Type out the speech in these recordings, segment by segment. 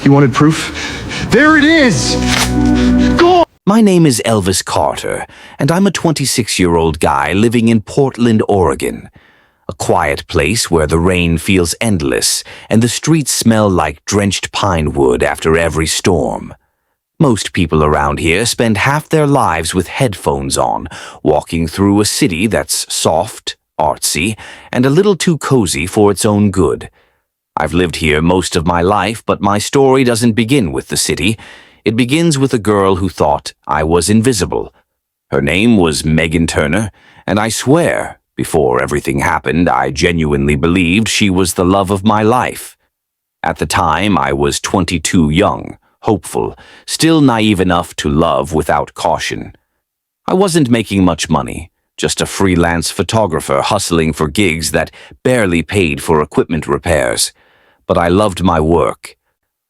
You wanted proof? There it is! Go! My name is Elvis Carter, and I'm a 26-year-old guy living in Portland, Oregon. A quiet place where the rain feels endless and the streets smell like drenched pine wood after every storm. Most people around here spend half their lives with headphones on, walking through a city that's soft, artsy, and a little too cozy for its own good. I've lived here most of my life, but my story doesn't begin with the city. It begins with a girl who thought I was invisible. Her name was Megan Turner, and I swear, before everything happened, I genuinely believed she was the love of my life. At the time, I was 22, young, hopeful, still naive enough to love without caution. I wasn't making much money, just a freelance photographer hustling for gigs that barely paid for equipment repairs. But I loved my work.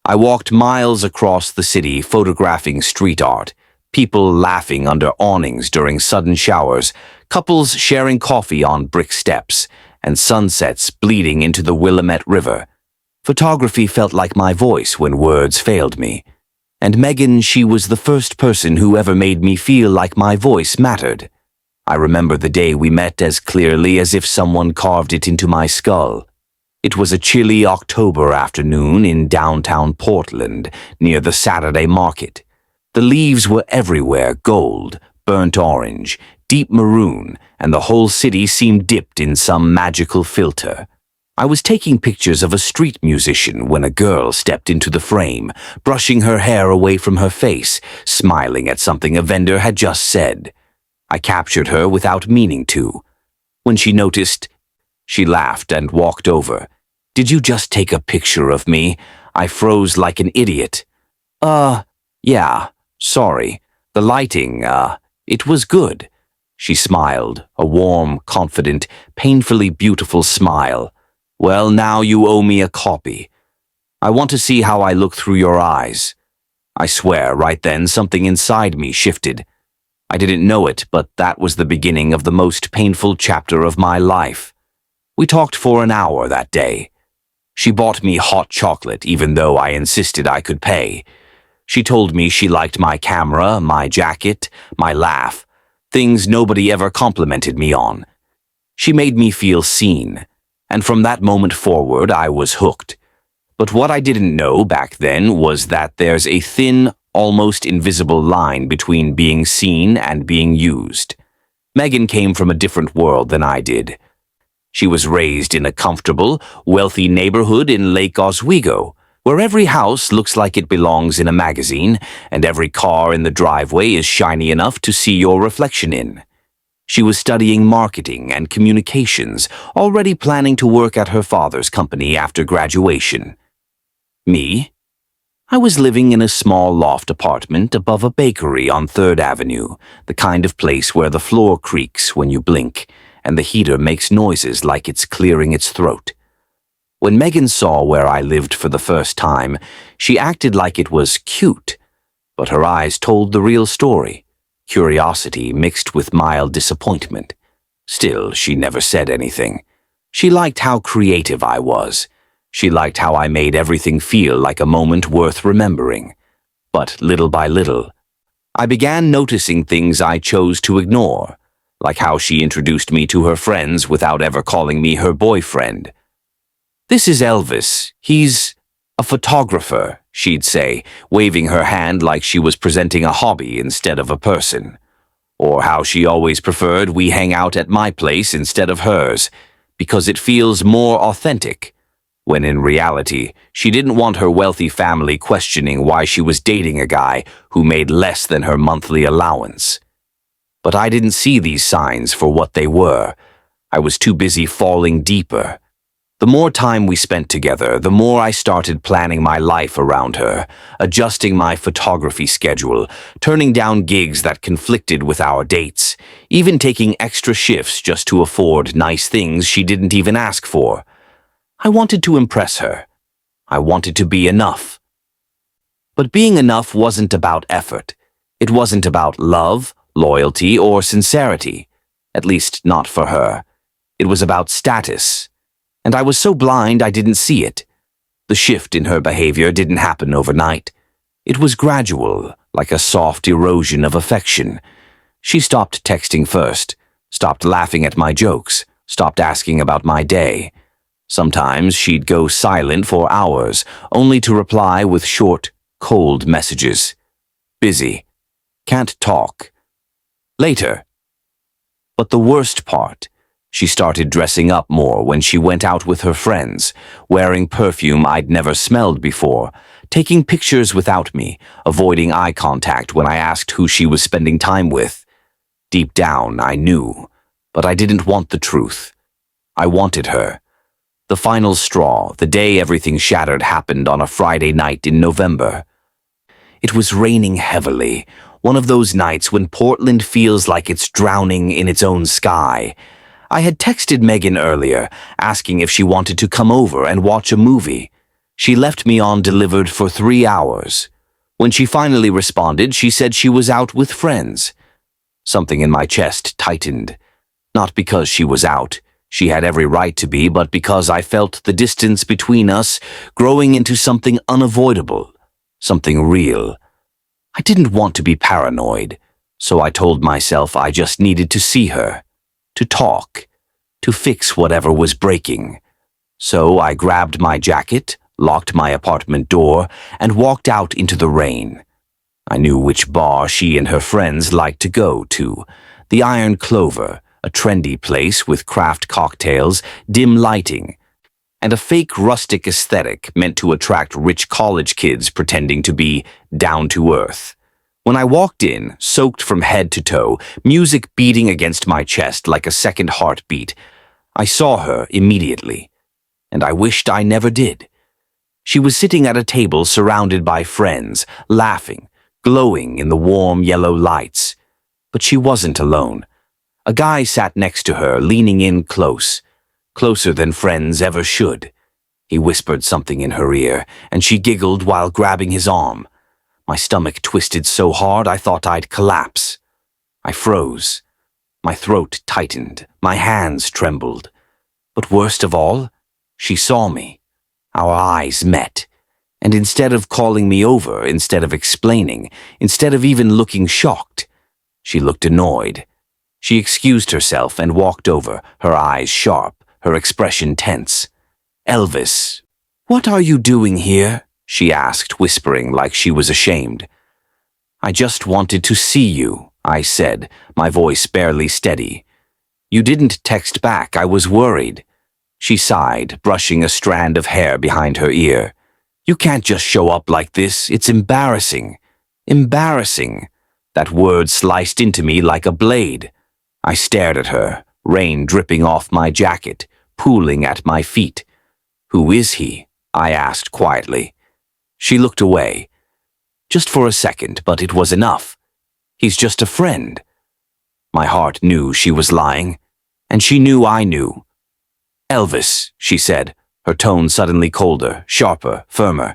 I walked miles across the city photographing street art, people laughing under awnings during sudden showers, couples sharing coffee on brick steps, and sunsets bleeding into the Willamette River. Photography felt like my voice when words failed me. And Megan, she was the first person who ever made me feel like my voice mattered. I remember the day we met as clearly as if someone carved it into my skull. It was a chilly October afternoon in downtown Portland, near the Saturday market. The leaves were everywhere, gold, burnt orange, deep maroon, and the whole city seemed dipped in some magical filter. I was taking pictures of a street musician when a girl stepped into the frame, brushing her hair away from her face, smiling at something a vendor had just said. I captured her without meaning to. When she noticed, she laughed and walked over. "Did you just take a picture of me?" I froze like an idiot. Yeah, sorry. The lighting, it was good." She smiled, a warm, confident, painfully beautiful smile. "Well, now you owe me a copy. I want to see how I look through your eyes." I swear, right then, something inside me shifted. I didn't know it, but that was the beginning of the most painful chapter of my life. We talked for an hour that day. She bought me hot chocolate, even though I insisted I could pay. She told me she liked my camera, my jacket, my laugh, things nobody ever complimented me on. She made me feel seen, and from that moment forward I was hooked. But what I didn't know back then was that there's a thin, almost invisible line between being seen and being used. Megan came from a different world than I did. She was raised in a comfortable, wealthy neighborhood in Lake Oswego, where every house looks like it belongs in a magazine, and every car in the driveway is shiny enough to see your reflection in. She was studying marketing and communications, already planning to work at her father's company after graduation. Me? I was living in a small loft apartment above a bakery on 3rd Avenue, the kind of place where the floor creaks when you blink, and the heater makes noises like it's clearing its throat. When Megan saw where I lived for the first time, she acted like it was cute, but her eyes told the real story, curiosity mixed with mild disappointment. Still, she never said anything. She liked how creative I was. She liked how I made everything feel like a moment worth remembering. But little by little, I began noticing things I chose to ignore, like how she introduced me to her friends without ever calling me her boyfriend. "This is Elvis. He's a photographer," she'd say, waving her hand like she was presenting a hobby instead of a person. Or how she always preferred we hang out at my place instead of hers, because it feels more authentic. When in reality, she didn't want her wealthy family questioning why she was dating a guy who made less than her monthly allowance. But I didn't see these signs for what they were. I was too busy falling deeper. The more time we spent together, the more I started planning my life around her, adjusting my photography schedule, turning down gigs that conflicted with our dates, even taking extra shifts just to afford nice things she didn't even ask for. I wanted to impress her. I wanted to be enough. But being enough wasn't about effort. It wasn't about love, loyalty, or sincerity. At least not for her. It was about status. And I was so blind I didn't see it. The shift in her behavior didn't happen overnight. It was gradual, like a soft erosion of affection. She stopped texting first, stopped laughing at my jokes, stopped asking about my day. Sometimes she'd go silent for hours, only to reply with short, cold messages. Busy. Can't talk. Later. But the worst part, she started dressing up more when she went out with her friends, wearing perfume I'd never smelled before, taking pictures without me, avoiding eye contact when I asked who she was spending time with. Deep down, I knew, but I didn't want the truth. I wanted her. The final straw, the day everything shattered, happened on a Friday night in November. It was raining heavily, one of those nights when Portland feels like it's drowning in its own sky. I had texted Megan earlier, asking if she wanted to come over and watch a movie. She left me on delivered for 3 hours. When she finally responded, she said she was out with friends. Something in my chest tightened. Not because she was out, she had every right to be, but because I felt the distance between us growing into something unavoidable, something real. I didn't want to be paranoid, so I told myself I just needed to see her, to talk, to fix whatever was breaking. So I grabbed my jacket, locked my apartment door, and walked out into the rain. I knew which bar she and her friends liked to go to, the Iron Clover, a trendy place with craft cocktails, dim lighting, and a fake rustic aesthetic meant to attract rich college kids pretending to be down to earth. When I walked in, soaked from head to toe, music beating against my chest like a second heartbeat, I saw her immediately, and I wished I never did. She was sitting at a table surrounded by friends, laughing, glowing in the warm yellow lights. But she wasn't alone. A guy sat next to her, leaning in close, closer than friends ever should. He whispered something in her ear, and she giggled while grabbing his arm. My stomach twisted so hard I thought I'd collapse. I froze. My throat tightened. My hands trembled. But worst of all, she saw me. Our eyes met. And instead of calling me over, instead of explaining, instead of even looking shocked, she looked annoyed. She excused herself and walked over, her eyes sharp, her expression tense. "Elvis, what are you doing here?" she asked, whispering like she was ashamed. "I just wanted to see you," I said, my voice barely steady. "You didn't text back. I was worried." She sighed, brushing a strand of hair behind her ear. "You can't just show up like this. It's embarrassing." Embarrassing. That word sliced into me like a blade. I stared at her, rain dripping off my jacket, pooling at my feet. "Who is he?" I asked quietly. She looked away. Just for a second, but it was enough. "He's just a friend." My heart knew she was lying, and she knew I knew. "Elvis," she said, her tone suddenly colder, sharper, firmer.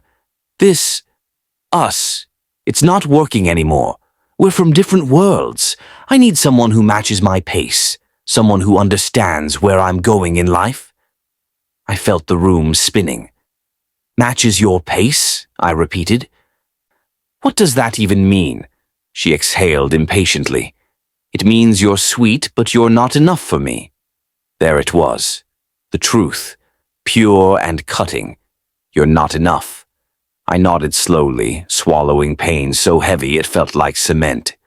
Us, it's not working anymore. We're from different worlds. I need someone who matches my pace, someone who understands where I'm going in life." I felt the room spinning. "Matches your pace?" I repeated. "What does that even mean?" She exhaled impatiently. "It means you're sweet, but you're not enough for me." There it was. The truth, pure and cutting. You're not enough. I nodded slowly, swallowing pain so heavy it felt like cement.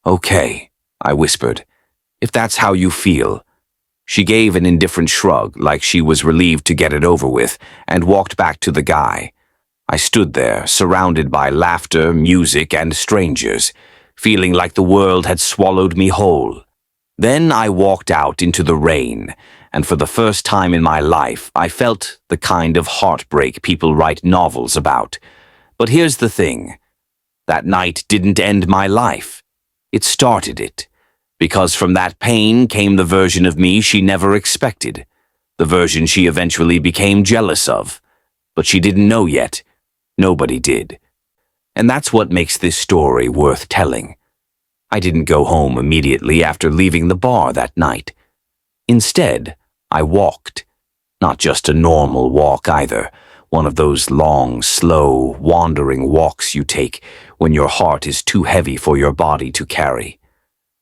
"Okay," I whispered, "if that's how you feel." She gave an indifferent shrug, like she was relieved to get it over with, and walked back to the guy. I stood there, surrounded by laughter, music, and strangers, feeling like the world had swallowed me whole. Then I walked out into the rain, and for the first time in my life, I felt the kind of heartbreak people write novels about. But here's the thing. That night didn't end my life. It started it. Because from that pain came the version of me she never expected. The version she eventually became jealous of. But she didn't know yet. Nobody did. And that's what makes this story worth telling. I didn't go home immediately after leaving the bar that night. Instead, I walked. Not just a normal walk either. one of those long, slow, wandering walks you take when your heart is too heavy for your body to carry.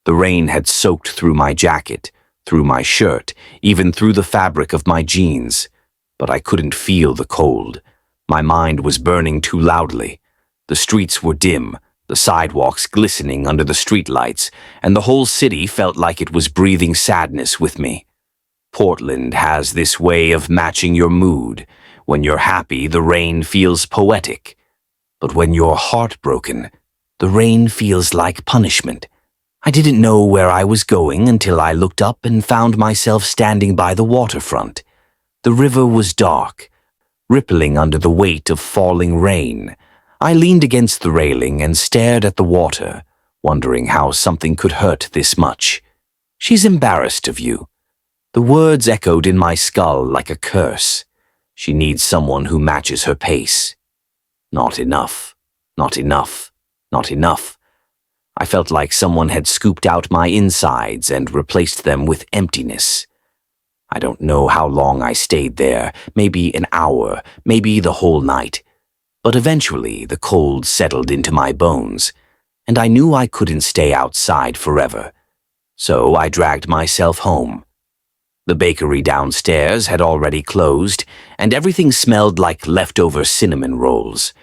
The rain had soaked through my jacket, through my shirt, even through the fabric of my jeans, but I couldn't feel the cold. My mind was burning too loudly. The streets were dim, the sidewalks glistening under the streetlights, and the whole city felt like it was breathing sadness with me. Portland has this way of matching your mood. When you're happy, the rain feels poetic. But when you're heartbroken, the rain feels like punishment. I didn't know where I was going until I looked up and found myself standing by the waterfront. The river was dark, rippling under the weight of falling rain. I leaned against the railing and stared at the water, wondering how something could hurt this much. "She's embarrassed of you." The words echoed in my skull like a curse. She needs someone who matches her pace. Not enough, not enough, not enough. I felt like someone had scooped out my insides and replaced them with emptiness. I don't know how long I stayed there, maybe an hour, maybe the whole night. But eventually the cold settled into my bones, and I knew I couldn't stay outside forever. So I dragged myself home. The bakery downstairs had already closed, and everything smelled like leftover cinnamon rolls.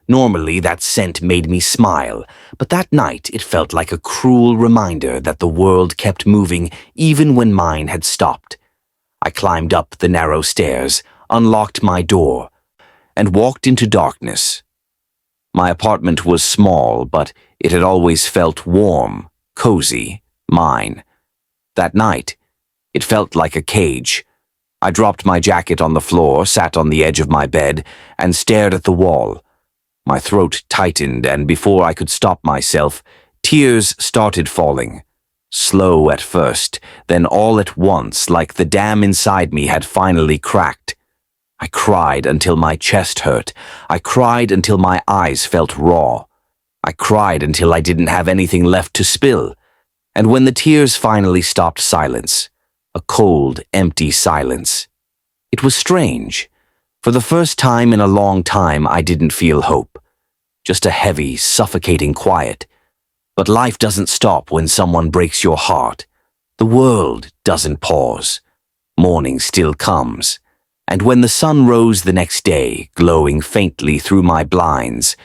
Normally that scent made me smile, but that night it felt like a cruel reminder that the world kept moving even when mine had stopped. I climbed up the narrow stairs, unlocked my door, and walked into darkness. My apartment was small, but it had always felt warm, cozy, mine. That night, it felt like a cage. I dropped my jacket on the floor, sat on the edge of my bed, and stared at the wall. My throat tightened, and before I could stop myself, tears started falling. Slow at first, then all at once, like the dam inside me had finally cracked. I cried until my chest hurt. I cried until my eyes felt raw. I cried until I didn't have anything left to spill. And when the tears finally stopped, silence. A cold, empty silence. It was strange. For the first time in a long time, I didn't feel hope. Just a heavy, suffocating quiet. But life doesn't stop when someone breaks your heart. The world doesn't pause. Morning still comes. And when the sun rose the next day, glowing faintly through my blinds,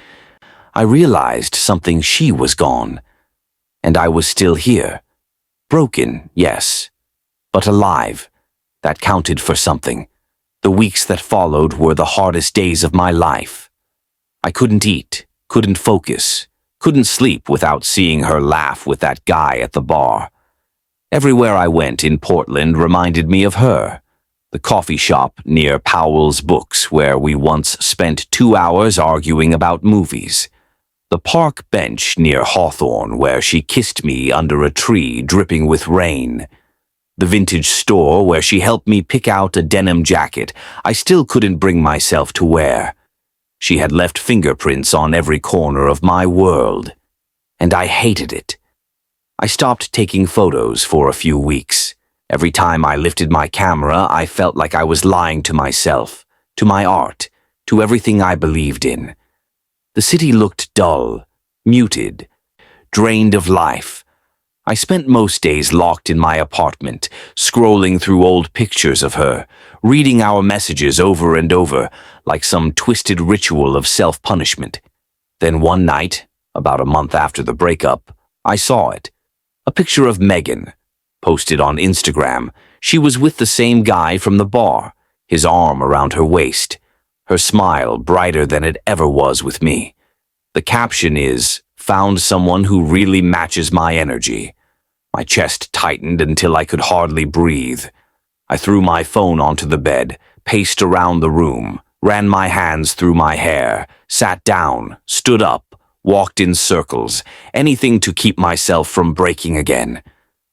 I realized something. She was gone. And I was still here. Broken, yes, but alive. That counted for something. The weeks that followed were the hardest days of my life. I couldn't eat, couldn't focus, couldn't sleep without seeing her laugh with that guy at the bar. Everywhere I went in Portland reminded me of her. The coffee shop near Powell's Books, where we once spent 2 hours arguing about movies. The park bench near Hawthorne, where she kissed me under a tree dripping with rain. The vintage store where she helped me pick out a denim jacket I still couldn't bring myself to wear. She had left fingerprints on every corner of my world, and I hated it. I stopped taking photos for a few weeks. Every time I lifted my camera, I felt like I was lying to myself, to my art, to everything I believed in. The city looked dull, muted, drained of life. I spent most days locked in my apartment, scrolling through old pictures of her, reading our messages over and over, like some twisted ritual of self-punishment. Then one night, about a month after the breakup, I saw it. A picture of Megan, posted on Instagram. She was with the same guy from the bar, his arm around her waist, her smile brighter than it ever was with me. The caption is, "Found someone who really matches my energy." My chest tightened until I could hardly breathe. I threw my phone onto the bed, paced around the room, ran my hands through my hair, sat down, stood up, walked in circles, anything to keep myself from breaking again.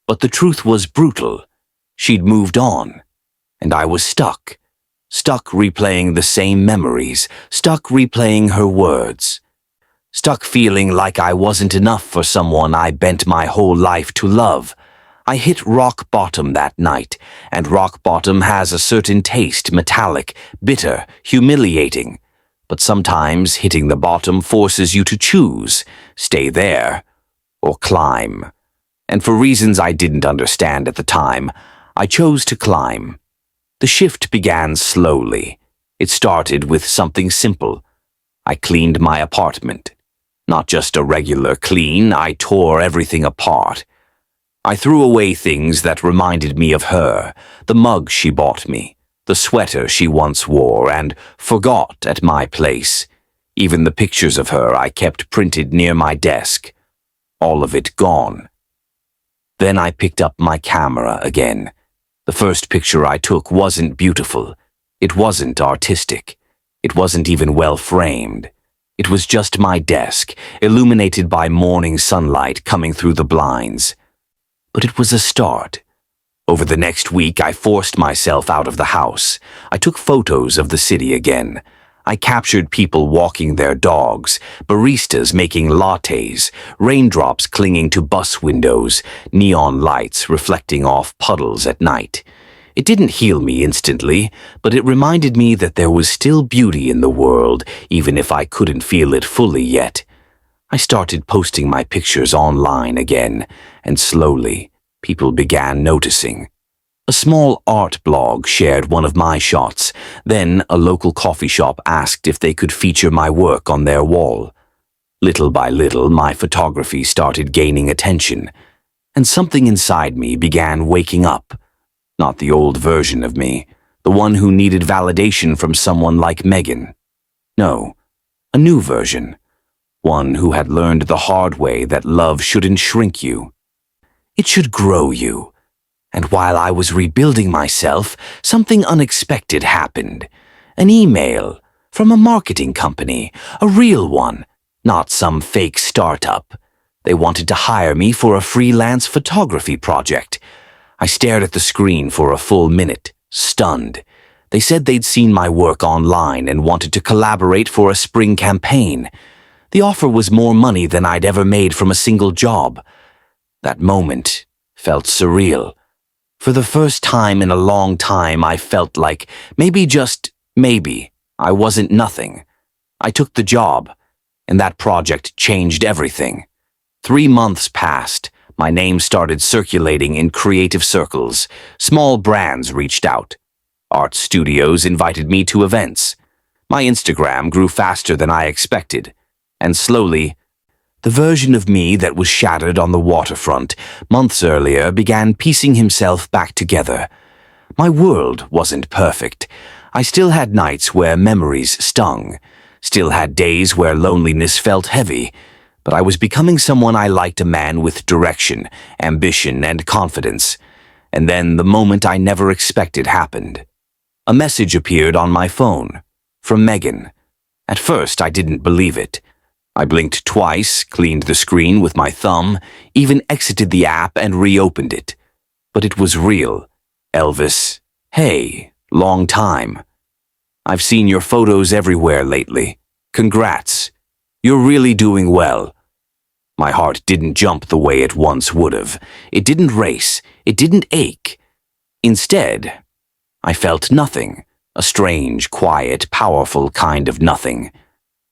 But the truth was brutal. She'd moved on, and I was stuck. Stuck replaying the same memories, stuck replaying her words. Stuck feeling like I wasn't enough for someone I bent my whole life to love. I hit rock bottom that night, and rock bottom has a certain taste, metallic, bitter, humiliating. But sometimes hitting the bottom forces you to choose, stay there, or climb. And for reasons I didn't understand at the time, I chose to climb. The shift began slowly. It started with something simple. I cleaned my apartment. Not just a regular clean, I tore everything apart. I threw away things that reminded me of her, the mug she bought me, the sweater she once wore and forgot at my place, even the pictures of her I kept printed near my desk. All of it gone. Then I picked up my camera again. The first picture I took wasn't beautiful. It wasn't artistic. It wasn't even well framed. It was just my desk, illuminated by morning sunlight coming through the blinds. But it was a start. Over the next week, I forced myself out of the house. I took photos of the city again. I captured people walking their dogs, baristas making lattes, raindrops clinging to bus windows, neon lights reflecting off puddles at night. It didn't heal me instantly, but it reminded me that there was still beauty in the world, even if I couldn't feel it fully yet. I started posting my pictures online again, and slowly, people began noticing. A small art blog shared one of my shots. Then a local coffee shop asked if they could feature my work on their wall. Little by little, my photography started gaining attention, and something inside me began waking up. Not the old version of me, the one who needed validation from someone like Megan. No, a new version. One who had learned the hard way that love shouldn't shrink you. It should grow you. And while I was rebuilding myself, something unexpected happened. An email from a marketing company, a real one, not some fake startup. They wanted to hire me for a freelance photography project. I stared at the screen for a full minute, stunned. They said they'd seen my work online and wanted to collaborate for a spring campaign. The offer was more money than I'd ever made from a single job. That moment felt surreal. For the first time in a long time, I felt like maybe, just maybe, I wasn't nothing. I took the job, and that project changed everything. 3 months passed. My name started circulating in creative circles. Small brands reached out. Art studios invited me to events. My Instagram grew faster than I expected. And slowly, the version of me that was shattered on the waterfront months earlier began piecing himself back together. My world wasn't perfect. I still had nights where memories stung, still had days where loneliness felt heavy, but I was becoming someone I liked, a man with direction, ambition, and confidence. And then the moment I never expected happened. A message appeared on my phone, from Megan. At first, I didn't believe it. I blinked twice, cleaned the screen with my thumb, even exited the app and reopened it. But it was real. Elvis, hey, long time. I've seen your photos everywhere lately. Congrats. You're really doing well. My heart didn't jump the way it once would have. It didn't race. It didn't ache. Instead, I felt nothing, a strange, quiet, powerful kind of nothing.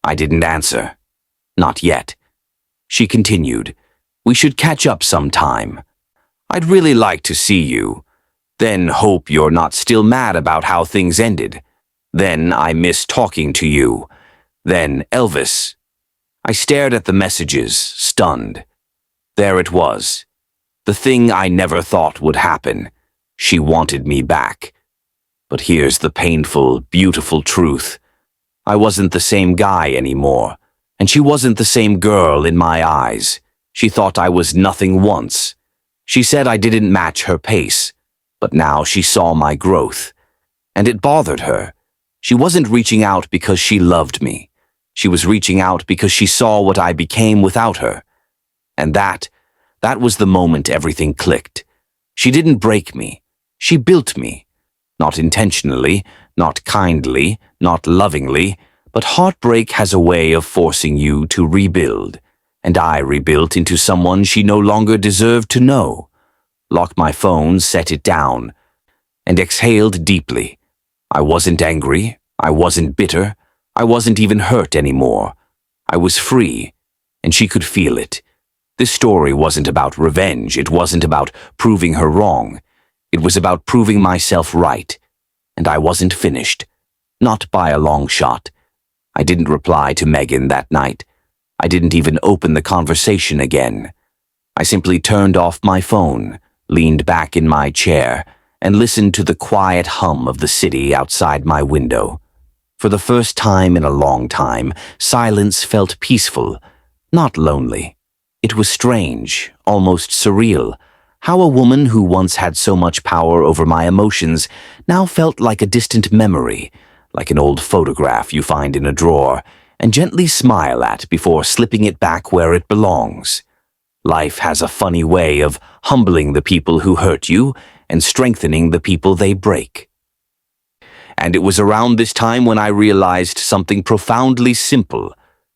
I didn't answer. Not yet. She continued, "We should catch up sometime. I'd really like to see you. Then hope you're not still mad about how things ended. Then I miss talking to you. Then Elvis." I stared at the messages, stunned. There it was. The thing I never thought would happen. She wanted me back. But here's the painful, beautiful truth. I wasn't the same guy anymore. And she wasn't the same girl in my eyes. She thought I was nothing once. She said I didn't match her pace, but now she saw my growth. And it bothered her. She wasn't reaching out because she loved me. She was reaching out because she saw what I became without her. And that was the moment everything clicked. She didn't break me. She built me. Not intentionally, not kindly, not lovingly, but heartbreak has a way of forcing you to rebuild, and I rebuilt into someone she no longer deserved to know. locked my phone, set it down, and exhaled deeply. I wasn't angry. I wasn't bitter. I wasn't even hurt anymore. I was free, and she could feel it. This story wasn't about revenge. It wasn't about proving her wrong. It was about proving myself right. And I wasn't finished. Not by a long shot. I didn't reply to Megan that night. I didn't even open the conversation again. I simply turned off my phone, leaned back in my chair, and listened to the quiet hum of the city outside my window. For the first time in a long time, silence felt peaceful, not lonely. It was strange, almost surreal, how a woman who once had so much power over my emotions now felt like a distant memory, like an old photograph you find in a drawer and gently smile at before slipping it back where it belongs. Life has a funny way of humbling the people who hurt you and strengthening the people they break. And it was around this time when I realized something profoundly simple.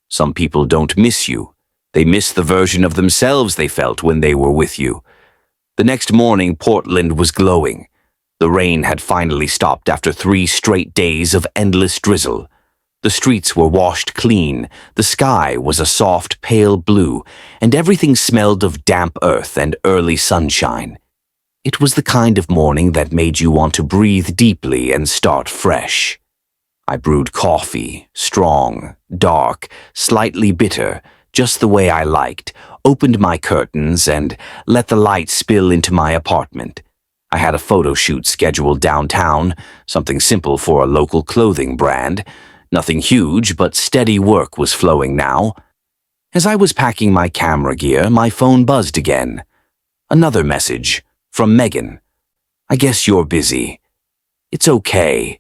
Some people don't miss you. They miss the version of themselves they felt when they were with you. The next morning, Portland was glowing. The rain had finally stopped after 3 straight days of endless drizzle. The streets were washed clean, the sky was a soft, pale blue, and everything smelled of damp earth and early sunshine. It was the kind of morning that made you want to breathe deeply and start fresh. I brewed coffee, strong, dark, slightly bitter, just the way I liked, opened my curtains, and let the light spill into my apartment. I had a photo shoot scheduled downtown, something simple for a local clothing brand. Nothing huge, but steady work was flowing now. As I was packing my camera gear, my phone buzzed again. Another message, from Megan. I guess you're busy. It's okay.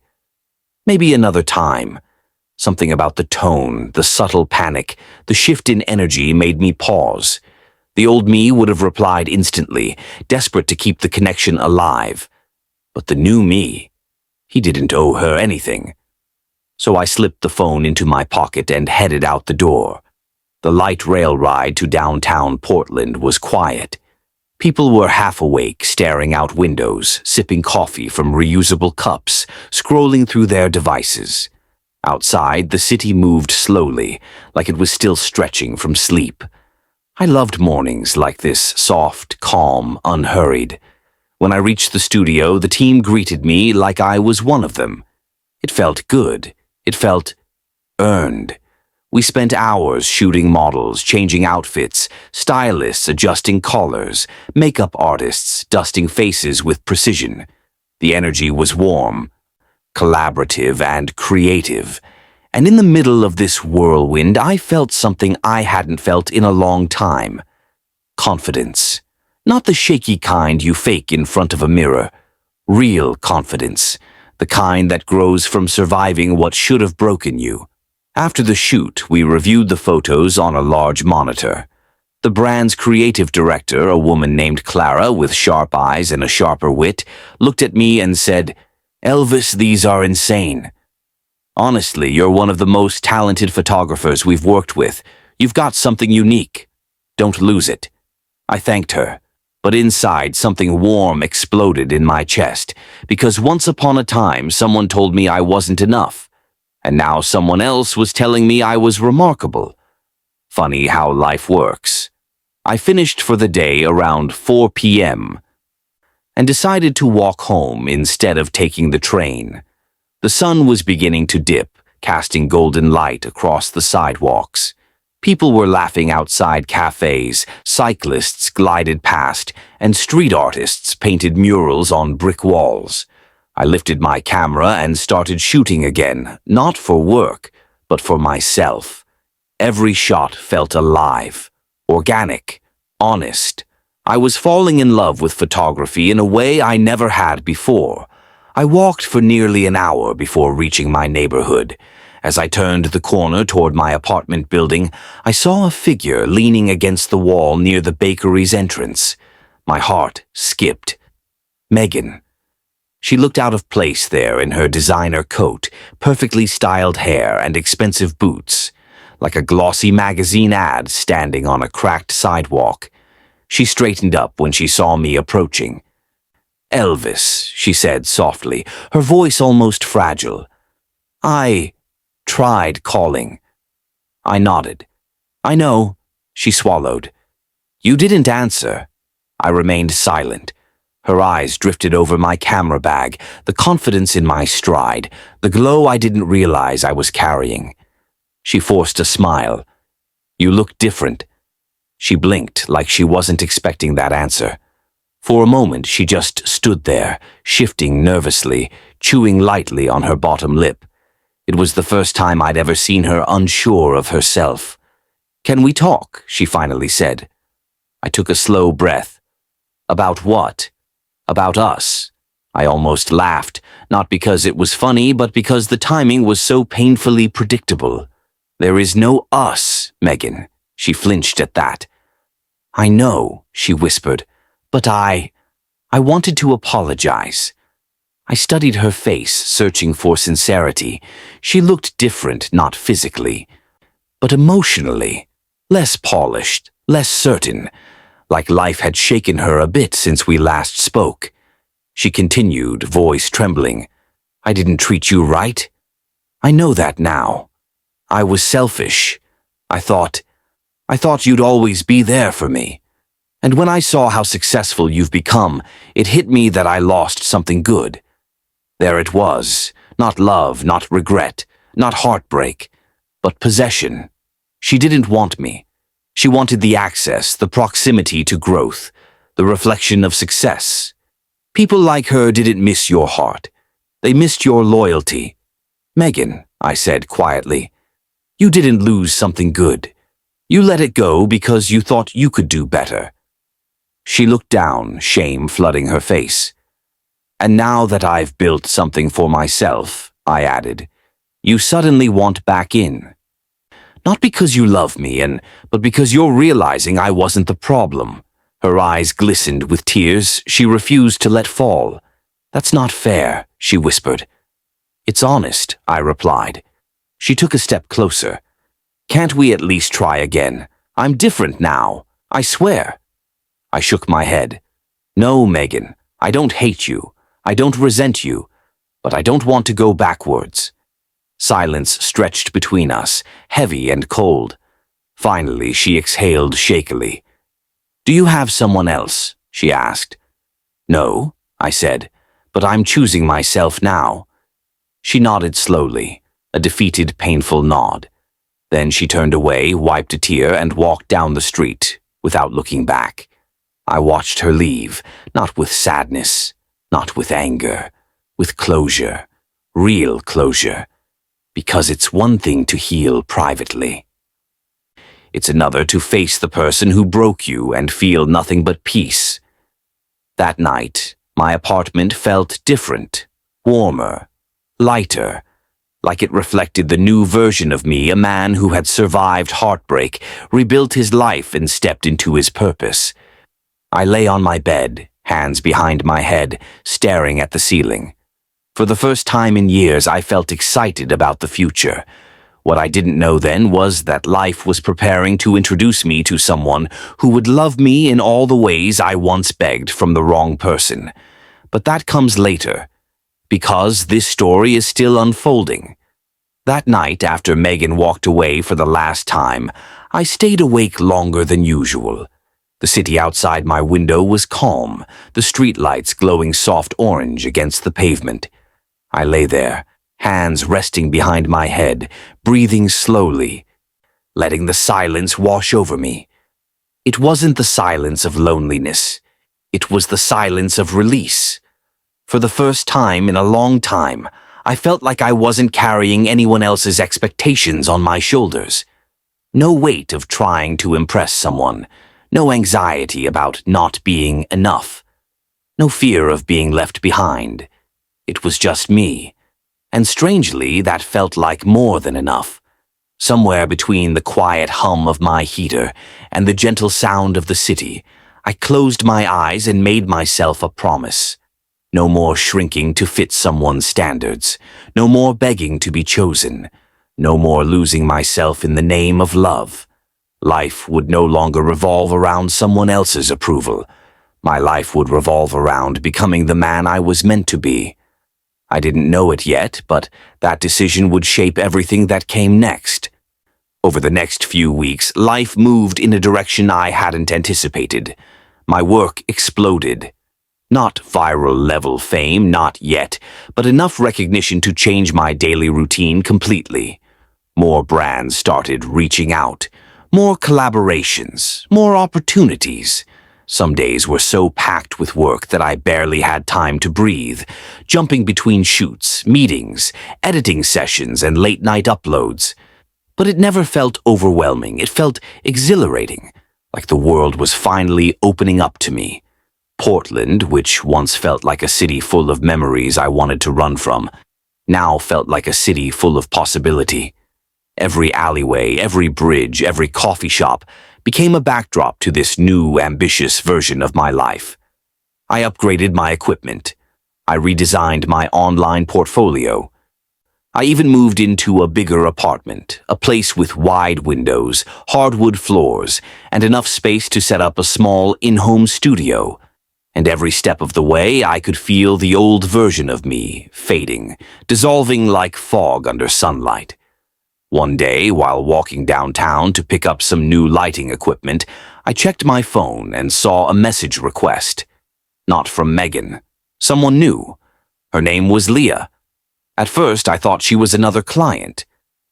Maybe another time. Something about the tone, the subtle panic, the shift in energy made me pause. The old me would have replied instantly, desperate to keep the connection alive. But the new me, he didn't owe her anything. So I slipped the phone into my pocket and headed out the door. The light rail ride to downtown Portland was quiet. People were half awake, staring out windows, sipping coffee from reusable cups, scrolling through their devices. Outside, the city moved slowly, like it was still stretching from sleep. I loved mornings like this, soft, calm, unhurried. When I reached the studio, the team greeted me like I was one of them. It felt good. It felt earned. We spent hours shooting models, changing outfits, stylists adjusting collars, makeup artists dusting faces with precision. The energy was warm, collaborative, and creative. And in the middle of this whirlwind, I felt something I hadn't felt in a long time. Confidence. Not the shaky kind you fake in front of a mirror. Real confidence. The kind that grows from surviving what should have broken you. After the shoot, we reviewed the photos on a large monitor. The brand's creative director, a woman named Clara with sharp eyes and a sharper wit, looked at me and said, "Elvis, these are insane. Honestly, you're one of the most talented photographers we've worked with. You've got something unique. Don't lose it." I thanked her. But inside, something warm exploded in my chest, because once upon a time, someone told me I wasn't enough, and now someone else was telling me I was remarkable. Funny how life works. I finished for the day around 4 p.m. and decided to walk home instead of taking the train. The sun was beginning to dip, casting golden light across the sidewalks. People were laughing outside cafes, cyclists glided past, and street artists painted murals on brick walls. I lifted my camera and started shooting again, not for work, but for myself. Every shot felt alive, organic, honest. I was falling in love with photography in a way I never had before. I walked for nearly an hour before reaching my neighborhood. As I turned the corner toward my apartment building, I saw a figure leaning against the wall near the bakery's entrance. My heart skipped. Megan. She looked out of place there in her designer coat, perfectly styled hair, and expensive boots, like a glossy magazine ad standing on a cracked sidewalk. She straightened up when she saw me approaching. "Elvis," she said softly, her voice almost fragile. "I tried calling." I nodded. "I know," she swallowed. "You didn't answer." I remained silent. Her eyes drifted over my camera bag, the confidence in my stride, the glow I didn't realize I was carrying. She forced a smile. "You look different." She blinked like she wasn't expecting that answer. For a moment, she just stood there, shifting nervously, chewing lightly on her bottom lip. It was the first time I'd ever seen her unsure of herself. "Can we talk?" she finally said. I took a slow breath. "About what?" "About us." I almost laughed, not because it was funny, but because the timing was so painfully predictable. "There is no us, Megan." She flinched at that. "I know," she whispered, "but I wanted to apologize." I studied her face, searching for sincerity. She looked different, not physically, but emotionally. Less polished, less certain, like life had shaken her a bit since we last spoke. She continued, voice trembling. "I didn't treat you right. I know that now. I was selfish. I thought you'd always be there for me. And when I saw how successful you've become, it hit me that I lost something good. There it was, not love, not regret, not heartbreak, but possession. She didn't want me. She wanted the access, the proximity to growth, the reflection of success. People like her didn't miss your heart. They missed your loyalty. Megan," I said quietly, "you didn't lose something good. You let it go because you thought you could do better." She looked down, shame flooding her face. "And now that I've built something for myself," I added, "you suddenly want back in. Not because you love me, but because you're realizing I wasn't the problem." Her eyes glistened with tears she refused to let fall. "That's not fair," she whispered. "It's honest," I replied. She took a step closer. "Can't we at least try again? I'm different now. I swear." I shook my head. "No, Megan, I don't hate you. I don't resent you. But I don't want to go backwards." Silence stretched between us, heavy and cold. Finally, she exhaled shakily. "Do you have someone else?" she asked. "No," I said, "but I'm choosing myself now." She nodded slowly, a defeated, painful nod. Then she turned away, wiped a tear, and walked down the street, without looking back. I watched her leave, not with sadness, not with anger, with closure, real closure. Because it's one thing to heal privately. It's another to face the person who broke you and feel nothing but peace. That night, my apartment felt different, warmer, lighter, like it reflected the new version of me, a man who had survived heartbreak, rebuilt his life, and stepped into his purpose. I lay on my bed, hands behind my head, staring at the ceiling. For the first time in years, I felt excited about the future. What I didn't know then was that life was preparing to introduce me to someone who would love me in all the ways I once begged from the wrong person. But that comes later, because this story is still unfolding. That night, after Megan walked away for the last time, I stayed awake longer than usual. The city outside my window was calm, the streetlights glowing soft orange against the pavement. I lay there, hands resting behind my head, breathing slowly, letting the silence wash over me. It wasn't the silence of loneliness. It was the silence of release. For the first time in a long time, I felt like I wasn't carrying anyone else's expectations on my shoulders. No weight of trying to impress someone, no anxiety about not being enough, no fear of being left behind. It was just me, and strangely, that felt like more than enough. Somewhere between the quiet hum of my heater and the gentle sound of the city, I closed my eyes and made myself a promise. No more shrinking to fit someone's standards, no more begging to be chosen, no more losing myself in the name of love. Life would no longer revolve around someone else's approval. My life would revolve around becoming the man I was meant to be. I didn't know it yet, but that decision would shape everything that came next. Over the next few weeks, life moved in a direction I hadn't anticipated. My work exploded. Not viral-level fame, not yet, but enough recognition to change my daily routine completely. More brands started reaching out. More collaborations, more opportunities. Some days were so packed with work that I barely had time to breathe, jumping between shoots, meetings, editing sessions, and late-night uploads. But it never felt overwhelming. It felt exhilarating, like the world was finally opening up to me. Portland, which once felt like a city full of memories I wanted to run from, now felt like a city full of possibility. Every alleyway, every bridge, every coffee shop became a backdrop to this new, ambitious version of my life. I upgraded my equipment. I redesigned my online portfolio. I even moved into a bigger apartment, a place with wide windows, hardwood floors, and enough space to set up a small in-home studio. And every step of the way, I could feel the old version of me fading, dissolving like fog under sunlight. One day, while walking downtown to pick up some new lighting equipment, I checked my phone and saw a message request. Not from Megan. Someone new. Her name was Leah. At first, I thought she was another client.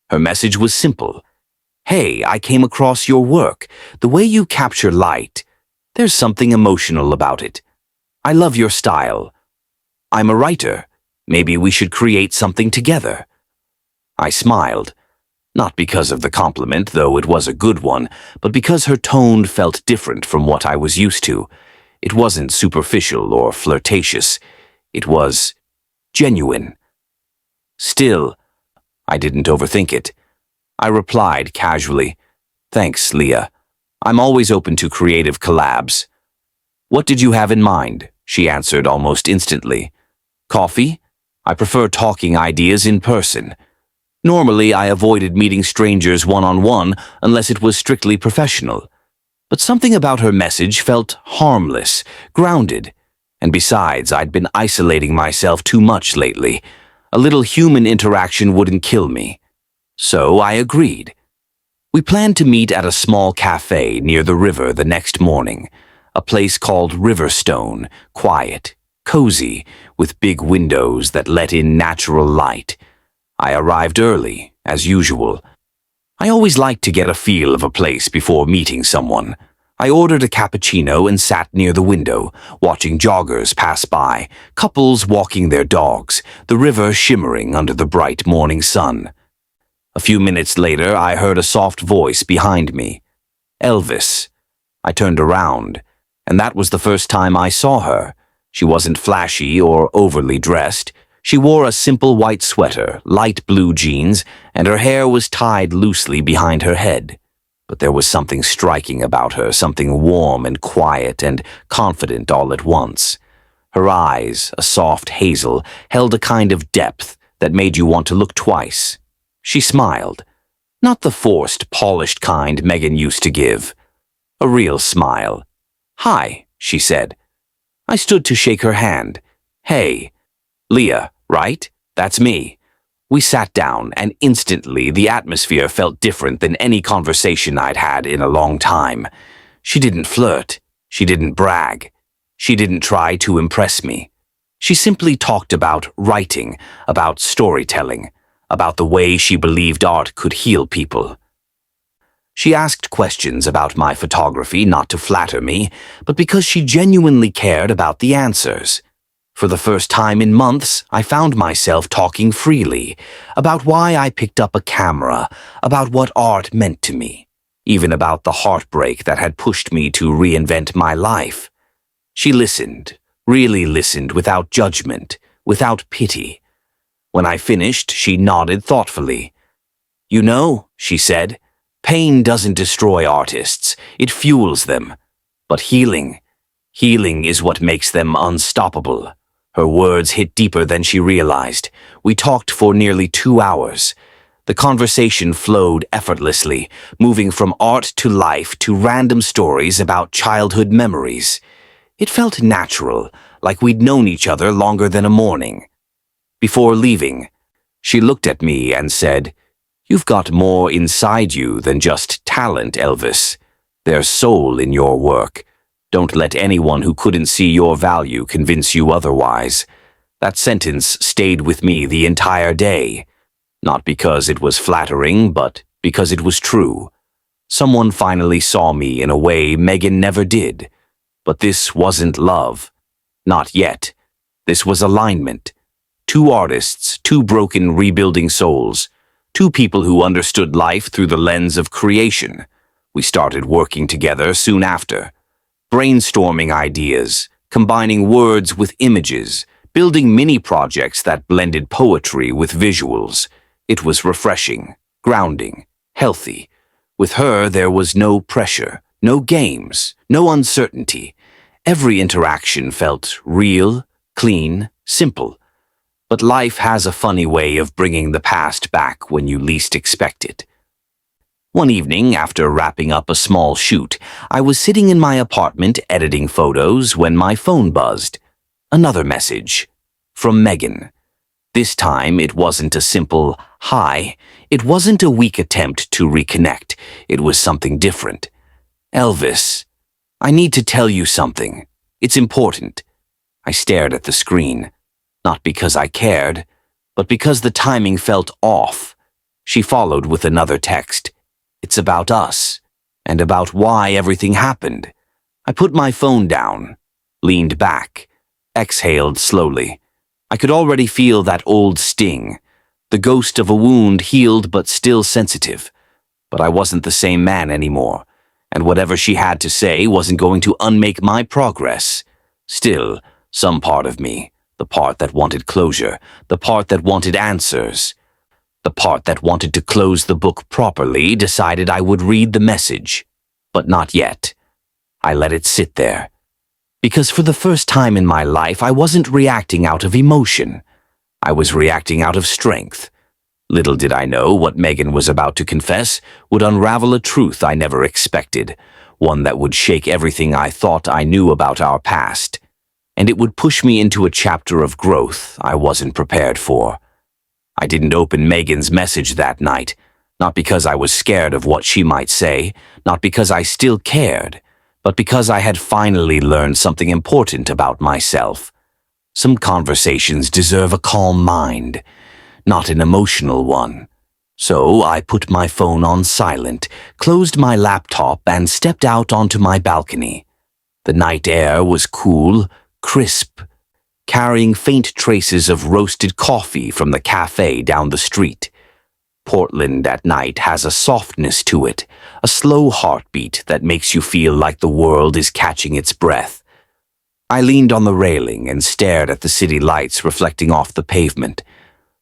Her message was simple. "Hey, I came across your work. The way you capture light. There's something emotional about it. I love your style. I'm a writer. Maybe we should create something together." I smiled. Not because of the compliment, though it was a good one, but because her tone felt different from what I was used to. It wasn't superficial or flirtatious. It was genuine. Still, I didn't overthink it. I replied casually, "Thanks, Leah. I'm always open to creative collabs." "What did you have in mind?" she answered almost instantly. "Coffee? I prefer talking ideas in person." Normally, I avoided meeting strangers one-on-one unless it was strictly professional. But something about her message felt harmless, grounded. And besides, I'd been isolating myself too much lately. A little human interaction wouldn't kill me. So I agreed. We planned to meet at a small cafe near the river the next morning, a place called Riverstone, quiet, cozy, with big windows that let in natural light. I arrived early, as usual. I always like to get a feel of a place before meeting someone. I ordered a cappuccino and sat near the window, watching joggers pass by, couples walking their dogs, the river shimmering under the bright morning sun. A few minutes later, I heard a soft voice behind me. Elvis. I turned around, and that was the first time I saw her. She wasn't flashy or overly dressed. She wore a simple white sweater, light blue jeans, and her hair was tied loosely behind her head. But there was something striking about her, something warm and quiet and confident all at once. Her eyes, a soft hazel, held a kind of depth that made you want to look twice. She smiled. Not the forced, polished kind Megan used to give. A real smile. "Hi," she said. I stood to shake her hand. "Hey. Leah, right? That's me." We sat down, and instantly the atmosphere felt different than any conversation I'd had in a long time. She didn't flirt. She didn't brag. She didn't try to impress me. She simply talked about writing, about storytelling, about the way she believed art could heal people. She asked questions about my photography, not to flatter me, but because she genuinely cared about the answers. For the first time in months, I found myself talking freely about why I picked up a camera, about what art meant to me, even about the heartbreak that had pushed me to reinvent my life. She listened, really listened without judgment, without pity. When I finished, she nodded thoughtfully. "You know," she said, "pain doesn't destroy artists, it fuels them. But healing is what makes them unstoppable." Her words hit deeper than she realized. We talked for nearly 2 hours. The conversation flowed effortlessly, moving from art to life to random stories about childhood memories. It felt natural, like we'd known each other longer than a morning. Before leaving, she looked at me and said, "You've got more inside you than just talent, Elvis. There's soul in your work. Don't let anyone who couldn't see your value convince you otherwise." That sentence stayed with me the entire day. Not because it was flattering, but because it was true. Someone finally saw me in a way Megan never did. But this wasn't love. Not yet. This was alignment. Two artists, two broken, rebuilding souls. Two people who understood life through the lens of creation. We started working together soon after. Brainstorming ideas, combining words with images, building mini-projects that blended poetry with visuals. It was refreshing, grounding, healthy. With her, there was no pressure, no games, no uncertainty. Every interaction felt real, clean, simple. But life has a funny way of bringing the past back when you least expect it. One evening, after wrapping up a small shoot, I was sitting in my apartment editing photos when my phone buzzed. Another message. From Megan. This time, it wasn't a simple hi. It wasn't a weak attempt to reconnect. It was something different. "Elvis, I need to tell you something. It's important." I stared at the screen, not because I cared, but because the timing felt off. She followed with another text. "It's about us, and about why everything happened." I put my phone down, leaned back, exhaled slowly. I could already feel that old sting, the ghost of a wound healed but still sensitive. But I wasn't the same man anymore, and whatever she had to say wasn't going to unmake my progress. Still, some part of me, the part that wanted closure, the part that wanted answers, the part that wanted to close the book properly, decided I would read the message. But not yet. I let it sit there. Because for the first time in my life, I wasn't reacting out of emotion. I was reacting out of strength. Little did I know what Megan was about to confess would unravel a truth I never expected, one that would shake everything I thought I knew about our past. And it would push me into a chapter of growth I wasn't prepared for. I didn't open Megan's message that night, not because I was scared of what she might say, not because I still cared, but because I had finally learned something important about myself. Some conversations deserve a calm mind, not an emotional one. So I put my phone on silent, closed my laptop, and stepped out onto my balcony. The night air was cool, crisp, carrying faint traces of roasted coffee from the cafe down the street. Portland at night has a softness to it, a slow heartbeat that makes you feel like the world is catching its breath. I leaned on the railing and stared at the city lights reflecting off the pavement.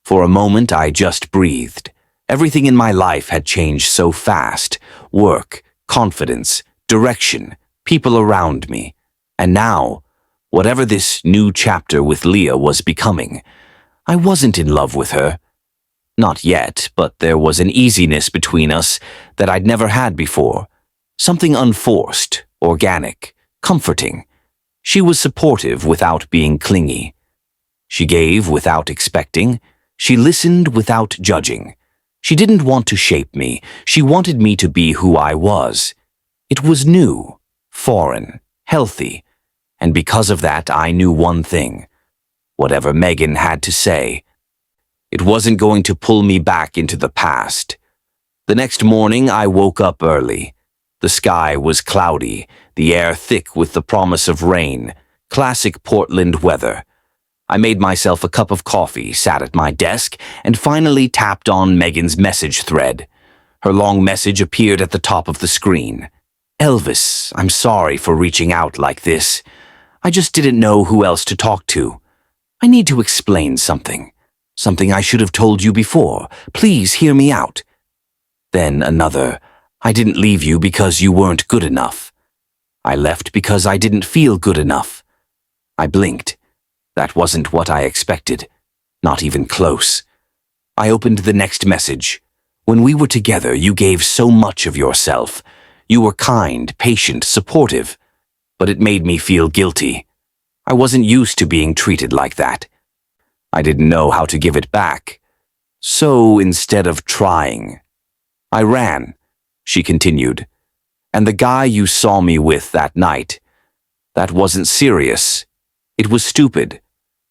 For a moment, I just breathed. Everything in my life had changed so fast. Work, confidence, direction, people around me. And now, whatever this new chapter with Leah was becoming, I wasn't in love with her. Not yet, but there was an easiness between us that I'd never had before. Something unforced, organic, comforting. She was supportive without being clingy. She gave without expecting. She listened without judging. She didn't want to shape me. She wanted me to be who I was. It was new, foreign, healthy. And because of that, I knew one thing. Whatever Megan had to say, it wasn't going to pull me back into the past. The next morning, I woke up early. The sky was cloudy, the air thick with the promise of rain, classic Portland weather. I made myself a cup of coffee, sat at my desk, and finally tapped on Megan's message thread. Her long message appeared at the top of the screen. "Elvis, I'm sorry for reaching out like this. I just didn't know who else to talk to. I need to explain something. Something I should have told you before. Please hear me out." Then another, "I didn't leave you because you weren't good enough. I left because I didn't feel good enough." I blinked. That wasn't what I expected. Not even close. I opened the next message. When we were together, you gave so much of yourself. You were kind, patient, supportive, but it made me feel guilty. I wasn't used to being treated like that. I didn't know how to give it back. So instead of trying, I ran, she continued. And the guy you saw me with that night, that wasn't serious. It was stupid.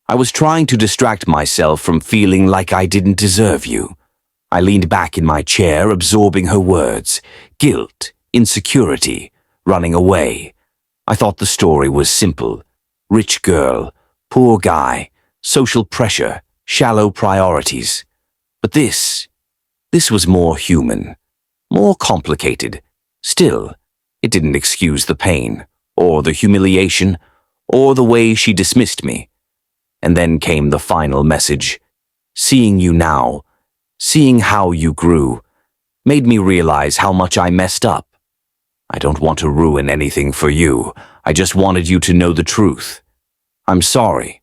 I was trying to distract myself from feeling like I didn't deserve you. I leaned back in my chair, absorbing her words. Guilt, insecurity, running away. I thought the story was simple. Rich girl, poor guy, social pressure, shallow priorities. But this was more human, more complicated. Still, it didn't excuse the pain, or the humiliation, or the way she dismissed me. And then came the final message. Seeing you now, seeing how you grew, made me realize how much I messed up. I don't want to ruin anything for you. I just wanted you to know the truth. I'm sorry.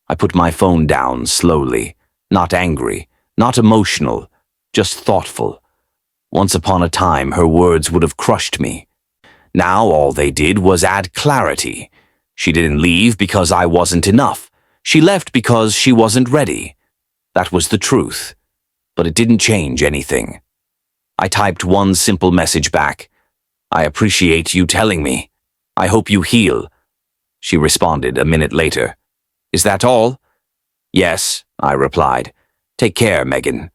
I put my phone down slowly, not angry, not emotional, just thoughtful. Once upon a time, her words would have crushed me. Now all they did was add clarity. She didn't leave because I wasn't enough. She left because she wasn't ready. That was the truth. But it didn't change anything. I typed one simple message back. I appreciate you telling me. I hope you heal. She responded a minute later. Is that all? Yes, I replied. Take care, Megan.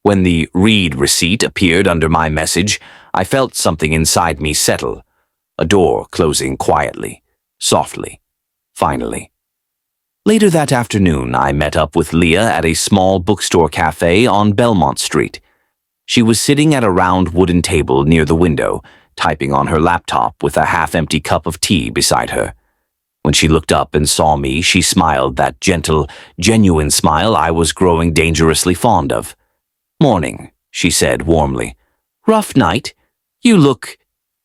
When the read receipt appeared under my message, I felt something inside me settle. A door closing quietly, softly, finally. Later that afternoon, I met up with Leah at a small bookstore cafe on Belmont Street. She was sitting at a round wooden table near the window, typing on her laptop with a half-empty cup of tea beside her. When she looked up and saw me, she smiled that gentle, genuine smile I was growing dangerously fond of. Morning, she said warmly. Rough night? You look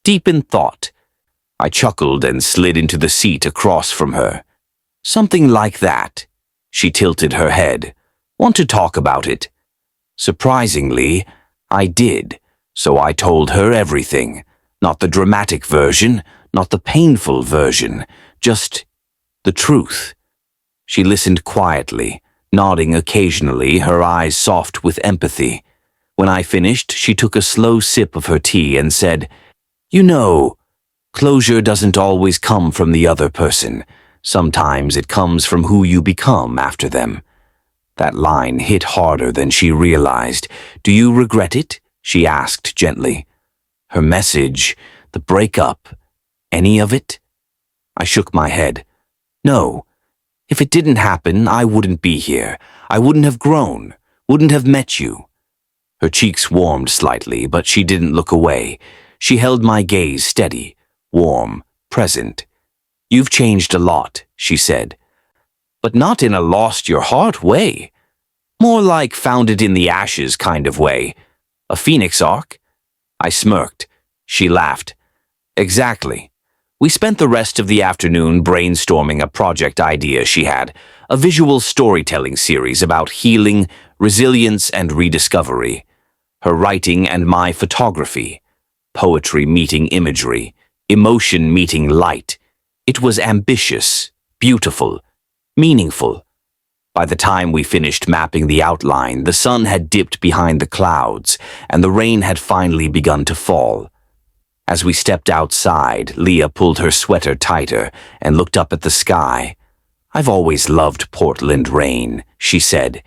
deep in thought. I chuckled and slid into the seat across from her. Something like that. She tilted her head. Want to talk about it? Surprisingly, I did, so I told her everything. Not the dramatic version, not the painful version, just the truth. She listened quietly, nodding occasionally, her eyes soft with empathy. When I finished, she took a slow sip of her tea and said, You know, closure doesn't always come from the other person. Sometimes it comes from who you become after them. That line hit harder than she realized. Do you regret it? She asked gently. Her message, the breakup, any of it? I shook my head. No. If it didn't happen, I wouldn't be here. I wouldn't have grown, wouldn't have met you. Her cheeks warmed slightly, but she didn't look away. She held my gaze steady, warm, present. You've changed a lot, she said. But not in a lost-your-heart way. More like found it in the ashes kind of way. A phoenix arc? I smirked. She laughed. Exactly. We spent the rest of the afternoon brainstorming a project idea she had, a visual storytelling series about healing, resilience, and rediscovery. Her writing and my photography. Poetry meeting imagery. Emotion meeting light. It was ambitious, beautiful, meaningful. By the time we finished mapping the outline, the sun had dipped behind the clouds, and the rain had finally begun to fall. As we stepped outside, Leah pulled her sweater tighter and looked up at the sky. I've always loved Portland rain, she said.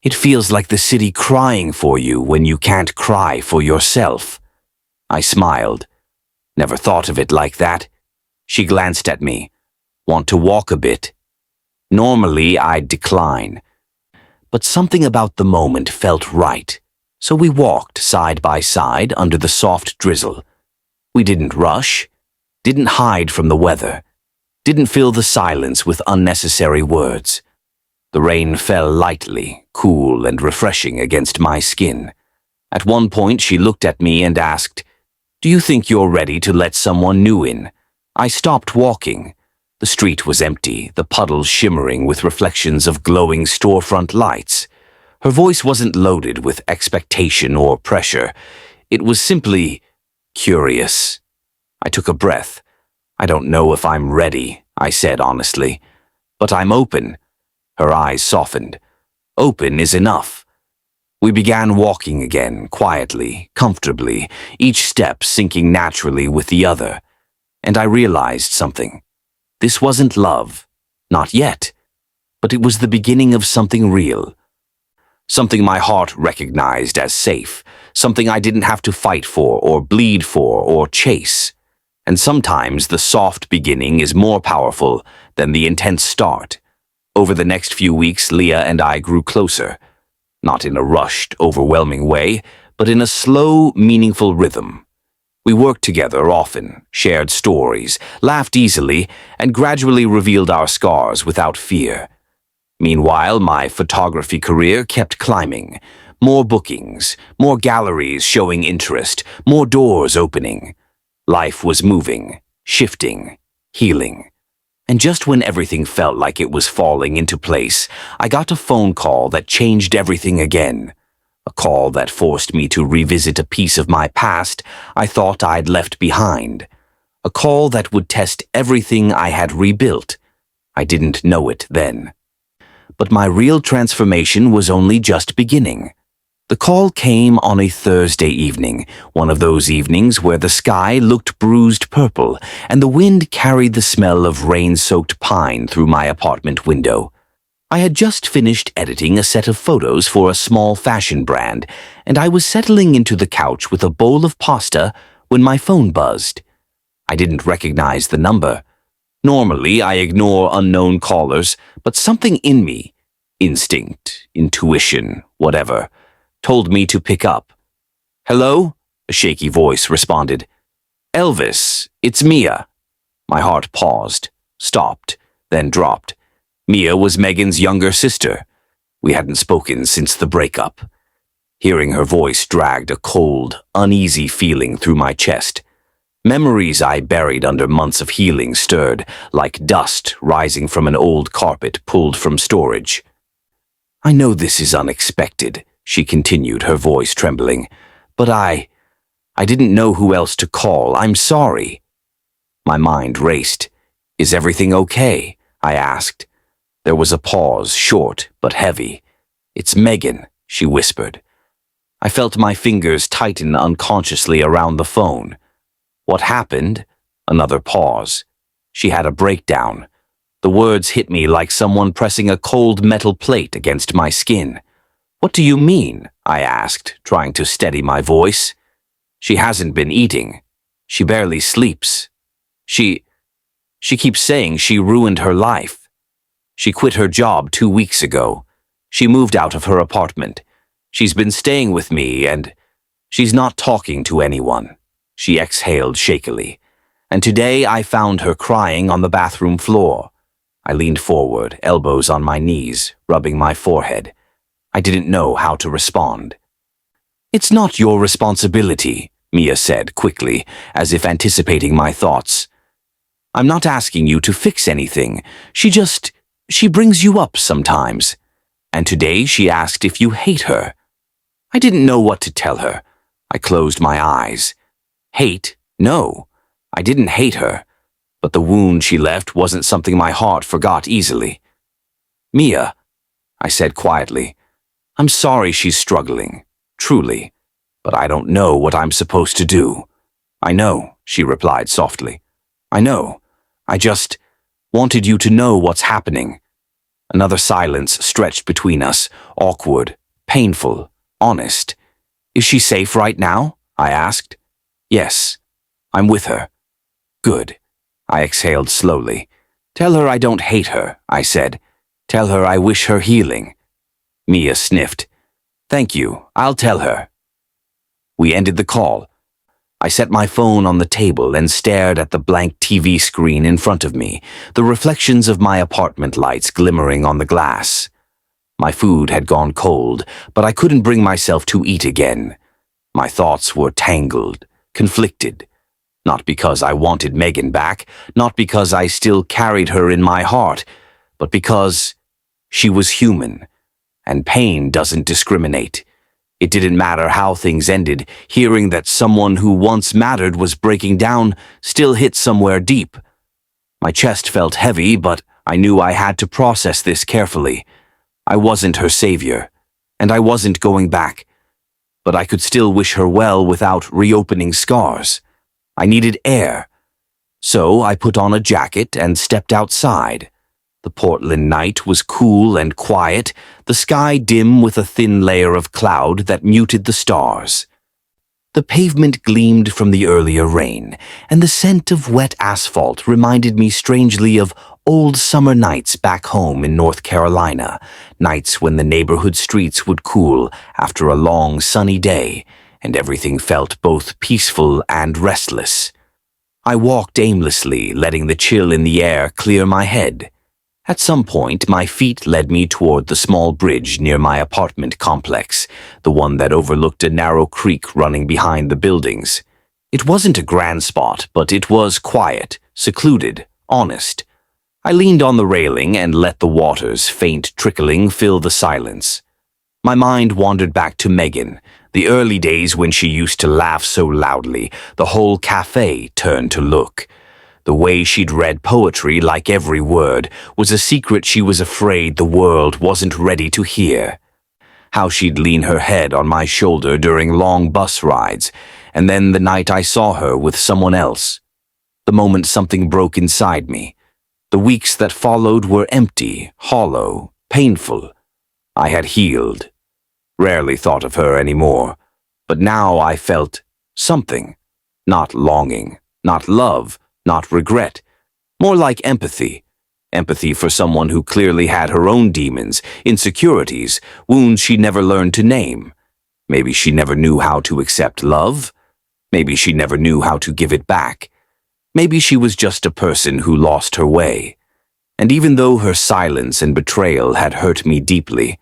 It feels like the city crying for you when you can't cry for yourself. I smiled. Never thought of it like that. She glanced at me. Want to walk a bit? Normally, I'd decline. But something about the moment felt right, so we walked side by side under the soft drizzle. We didn't rush, didn't hide from the weather, didn't fill the silence with unnecessary words. The rain fell lightly, cool and refreshing against my skin. At one point, she looked at me and asked, Do you think you're ready to let someone new in? I stopped walking. The street was empty, the puddles shimmering with reflections of glowing storefront lights. Her voice wasn't loaded with expectation or pressure. It was simply curious. I took a breath. I don't know if I'm ready, I said honestly. But I'm open. Her eyes softened. Open is enough. We began walking again, quietly, comfortably, each step syncing naturally with the other. And I realized something. This wasn't love. Not yet. But it was the beginning of something real. Something my heart recognized as safe. Something I didn't have to fight for or bleed for or chase. And sometimes the soft beginning is more powerful than the intense start. Over the next few weeks, Leah and I grew closer. Not in a rushed, overwhelming way, but in a slow, meaningful rhythm. We worked together often, shared stories, laughed easily, and gradually revealed our scars without fear. Meanwhile, my photography career kept climbing. More bookings, more galleries showing interest, more doors opening. Life was moving, shifting, healing. And just when everything felt like it was falling into place, I got a phone call that changed everything again. A call that forced me to revisit a piece of my past I thought I'd left behind. A call that would test everything I had rebuilt. I didn't know it then. But my real transformation was only just beginning. The call came on a Thursday evening, one of those evenings where the sky looked bruised purple and the wind carried the smell of rain-soaked pine through my apartment window. I had just finished editing a set of photos for a small fashion brand, and I was settling into the couch with a bowl of pasta when my phone buzzed. I didn't recognize the number. Normally, I ignore unknown callers, but something in me, instinct, intuition, whatever, told me to pick up. "Hello?" a shaky voice responded. "Elvis, it's Mia." My heart paused, stopped, then dropped. Mia was Megan's younger sister. We hadn't spoken since the breakup. Hearing her voice dragged a cold, uneasy feeling through my chest. Memories I buried under months of healing stirred, like dust rising from an old carpet pulled from storage. "I know this is unexpected," she continued, her voice trembling. "But I didn't know who else to call. I'm sorry." My mind raced. "Is everything okay?" I asked. There was a pause, short but heavy. "It's Megan," she whispered. I felt my fingers tighten unconsciously around the phone. "What happened?" Another pause. She had a breakdown. The words hit me like someone pressing a cold metal plate against my skin. "What do you mean?" I asked, trying to steady my voice. "She hasn't been eating. She barely sleeps. She keeps saying she ruined her life. She quit her job 2 weeks ago. She moved out of her apartment. She's been staying with me and she's not talking to anyone." She exhaled shakily. "And today I found her crying on the bathroom floor." I leaned forward, elbows on my knees, rubbing my forehead. I didn't know how to respond. "It's not your responsibility," Mia said quickly, as if anticipating my thoughts. "I'm not asking you to fix anything. She brings you up sometimes. And today she asked if you hate her." I didn't know what to tell her. I closed my eyes. Hate? No. I didn't hate her. But the wound she left wasn't something my heart forgot easily. "Mia," I said quietly, "I'm sorry she's struggling, truly, but I don't know what I'm supposed to do." "I know," she replied softly. "I know. I just wanted you to know what's happening." Another silence stretched between us, awkward, painful, honest. "Is she safe right now?" I asked. "Yes. I'm with her." "Good." I exhaled slowly. "Tell her I don't hate her," I said. "Tell her I wish her healing." Mia sniffed. "Thank you. I'll tell her." We ended the call. I set my phone on the table and stared at the blank TV screen in front of me, the reflections of my apartment lights glimmering on the glass. My food had gone cold, but I couldn't bring myself to eat again. My thoughts were tangled, conflicted. Not because I wanted Megan back, not because I still carried her in my heart, but because she was human, and pain doesn't discriminate. It didn't matter how things ended, hearing that someone who once mattered was breaking down still hit somewhere deep. My chest felt heavy, but I knew I had to process this carefully. I wasn't her savior, and I wasn't going back. But I could still wish her well without reopening scars. I needed air. So I put on a jacket and stepped outside. The Portland night was cool and quiet, the sky dim with a thin layer of cloud that muted the stars. The pavement gleamed from the earlier rain, and the scent of wet asphalt reminded me strangely of old summer nights back home in North Carolina, nights when the neighborhood streets would cool after a long sunny day, and everything felt both peaceful and restless. I walked aimlessly, letting the chill in the air clear my head. At some point, my feet led me toward the small bridge near my apartment complex, the one that overlooked a narrow creek running behind the buildings. It wasn't a grand spot, but it was quiet, secluded, honest. I leaned on the railing and let the water's faint trickling fill the silence. My mind wandered back to Megan, the early days when she used to laugh so loudly, the whole cafe turned to look. The way she'd read poetry like every word was a secret she was afraid the world wasn't ready to hear. How she'd lean her head on my shoulder during long bus rides, and then the night I saw her with someone else. The moment something broke inside me. The weeks that followed were empty, hollow, painful. I had healed. Rarely thought of her anymore, but now I felt something. Not longing, not love, not regret, more like empathy. Empathy for someone who clearly had her own demons, insecurities, wounds she never learned to name. Maybe she never knew how to accept love. Maybe she never knew how to give it back. Maybe she was just a person who lost her way. And even though her silence and betrayal had hurt me deeply,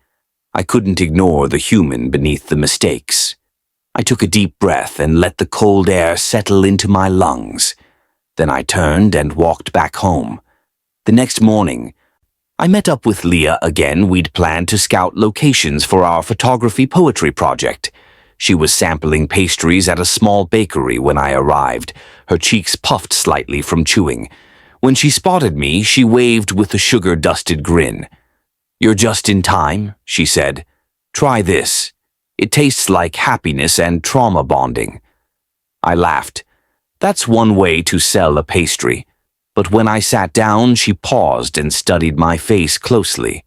I couldn't ignore the human beneath the mistakes. I took a deep breath and let the cold air settle into my lungs. Then I turned and walked back home. The next morning, I met up with Leah again. We'd planned to scout locations for our photography poetry project. She was sampling pastries at a small bakery when I arrived, her cheeks puffed slightly from chewing. When she spotted me, she waved with a sugar-dusted grin. "You're just in time," she said. "Try this. It tastes like happiness and trauma bonding." I laughed. That's one way to sell a pastry. But when I sat down, she paused and studied my face closely.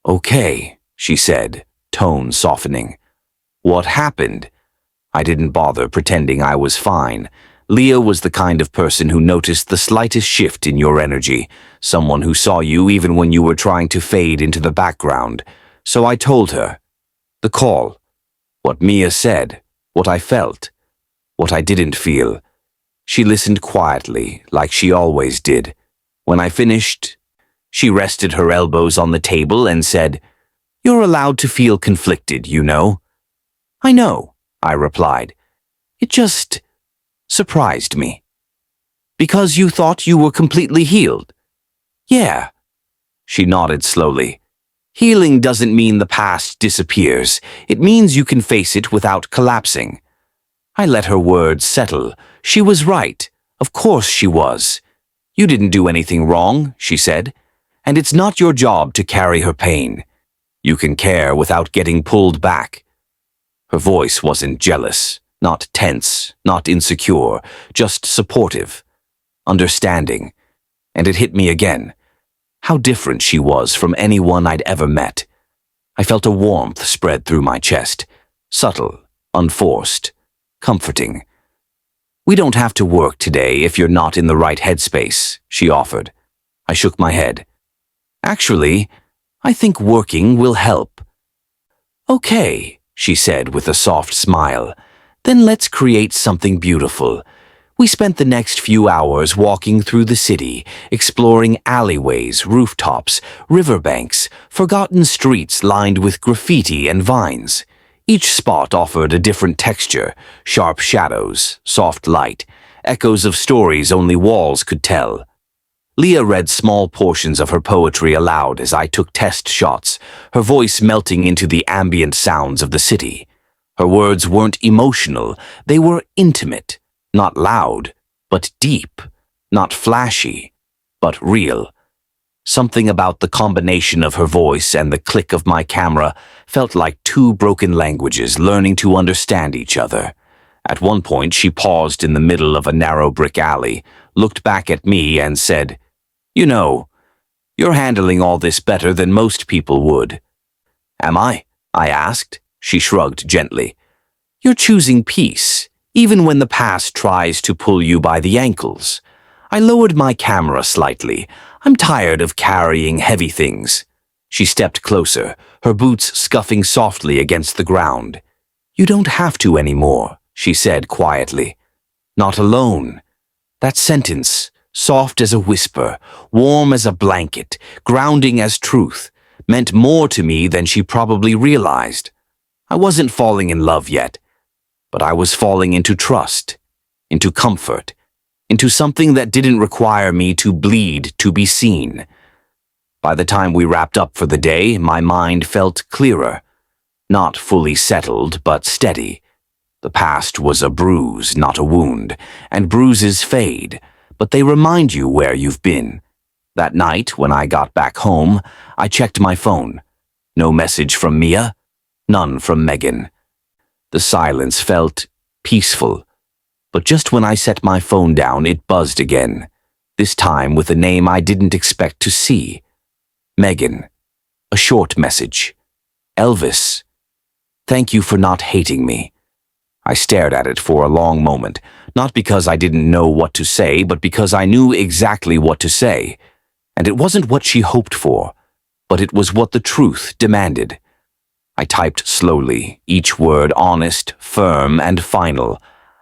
"Okay," she said, tone softening. "What happened?" I didn't bother pretending I was fine. Leah was the kind of person who noticed the slightest shift in your energy, someone who saw you even when you were trying to fade into the background. So I told her. The call. What Mia said. What I felt. What I didn't feel. She listened quietly, like she always did. When I finished, she rested her elbows on the table and said, "You're allowed to feel conflicted, you know." "I know," I replied. "It just surprised me." "Because you thought you were completely healed?" "Yeah." She nodded slowly. "Healing doesn't mean the past disappears. It means you can face it without collapsing." I let her words settle. She was right. Of course she was. "You didn't do anything wrong," she said. "And it's not your job to carry her pain. You can care without getting pulled back." Her voice wasn't jealous, not tense, not insecure, just supportive, understanding. And it hit me again. How different she was from anyone I'd ever met. I felt a warmth spread through my chest, subtle, unforced, comforting. "We don't have to work today if you're not in the right headspace," she offered. I shook my head. "Actually, I think working will help." "Okay," she said with a soft smile. "Then let's create something beautiful." We spent the next few hours walking through the city, exploring alleyways, rooftops, riverbanks, forgotten streets lined with graffiti and vines. Each spot offered a different texture, sharp shadows, soft light, echoes of stories only walls could tell. Leah read small portions of her poetry aloud as I took test shots, her voice melting into the ambient sounds of the city. Her words weren't emotional, they were intimate, not loud, but deep, not flashy, but real. Something about the combination of her voice and the click of my camera felt like two broken languages learning to understand each other. At one point, she paused in the middle of a narrow brick alley, looked back at me and said, "You know, you're handling all this better than most people would." "Am I?" I asked. She shrugged gently. "You're choosing peace, even when the past tries to pull you by the ankles." I lowered my camera slightly. "I'm tired of carrying heavy things." She stepped closer, her boots scuffing softly against the ground. "You don't have to anymore," she said quietly. "Not alone." That sentence, soft as a whisper, warm as a blanket, grounding as truth, meant more to me than she probably realized. I wasn't falling in love yet, but I was falling into trust, into comfort, into something that didn't require me to bleed to be seen. By the time we wrapped up for the day, my mind felt clearer. Not fully settled, but steady. The past was a bruise, not a wound, and bruises fade, but they remind you where you've been. That night, when I got back home, I checked my phone. No message from Mia, none from Megan. The silence felt peaceful. But just when I set my phone down, it buzzed again, this time with a name I didn't expect to see. Megan. A short message. "Elvis. Thank you for not hating me." I stared at it for a long moment, not because I didn't know what to say, but because I knew exactly what to say. And it wasn't what she hoped for, but it was what the truth demanded. I typed slowly, each word honest, firm, and final.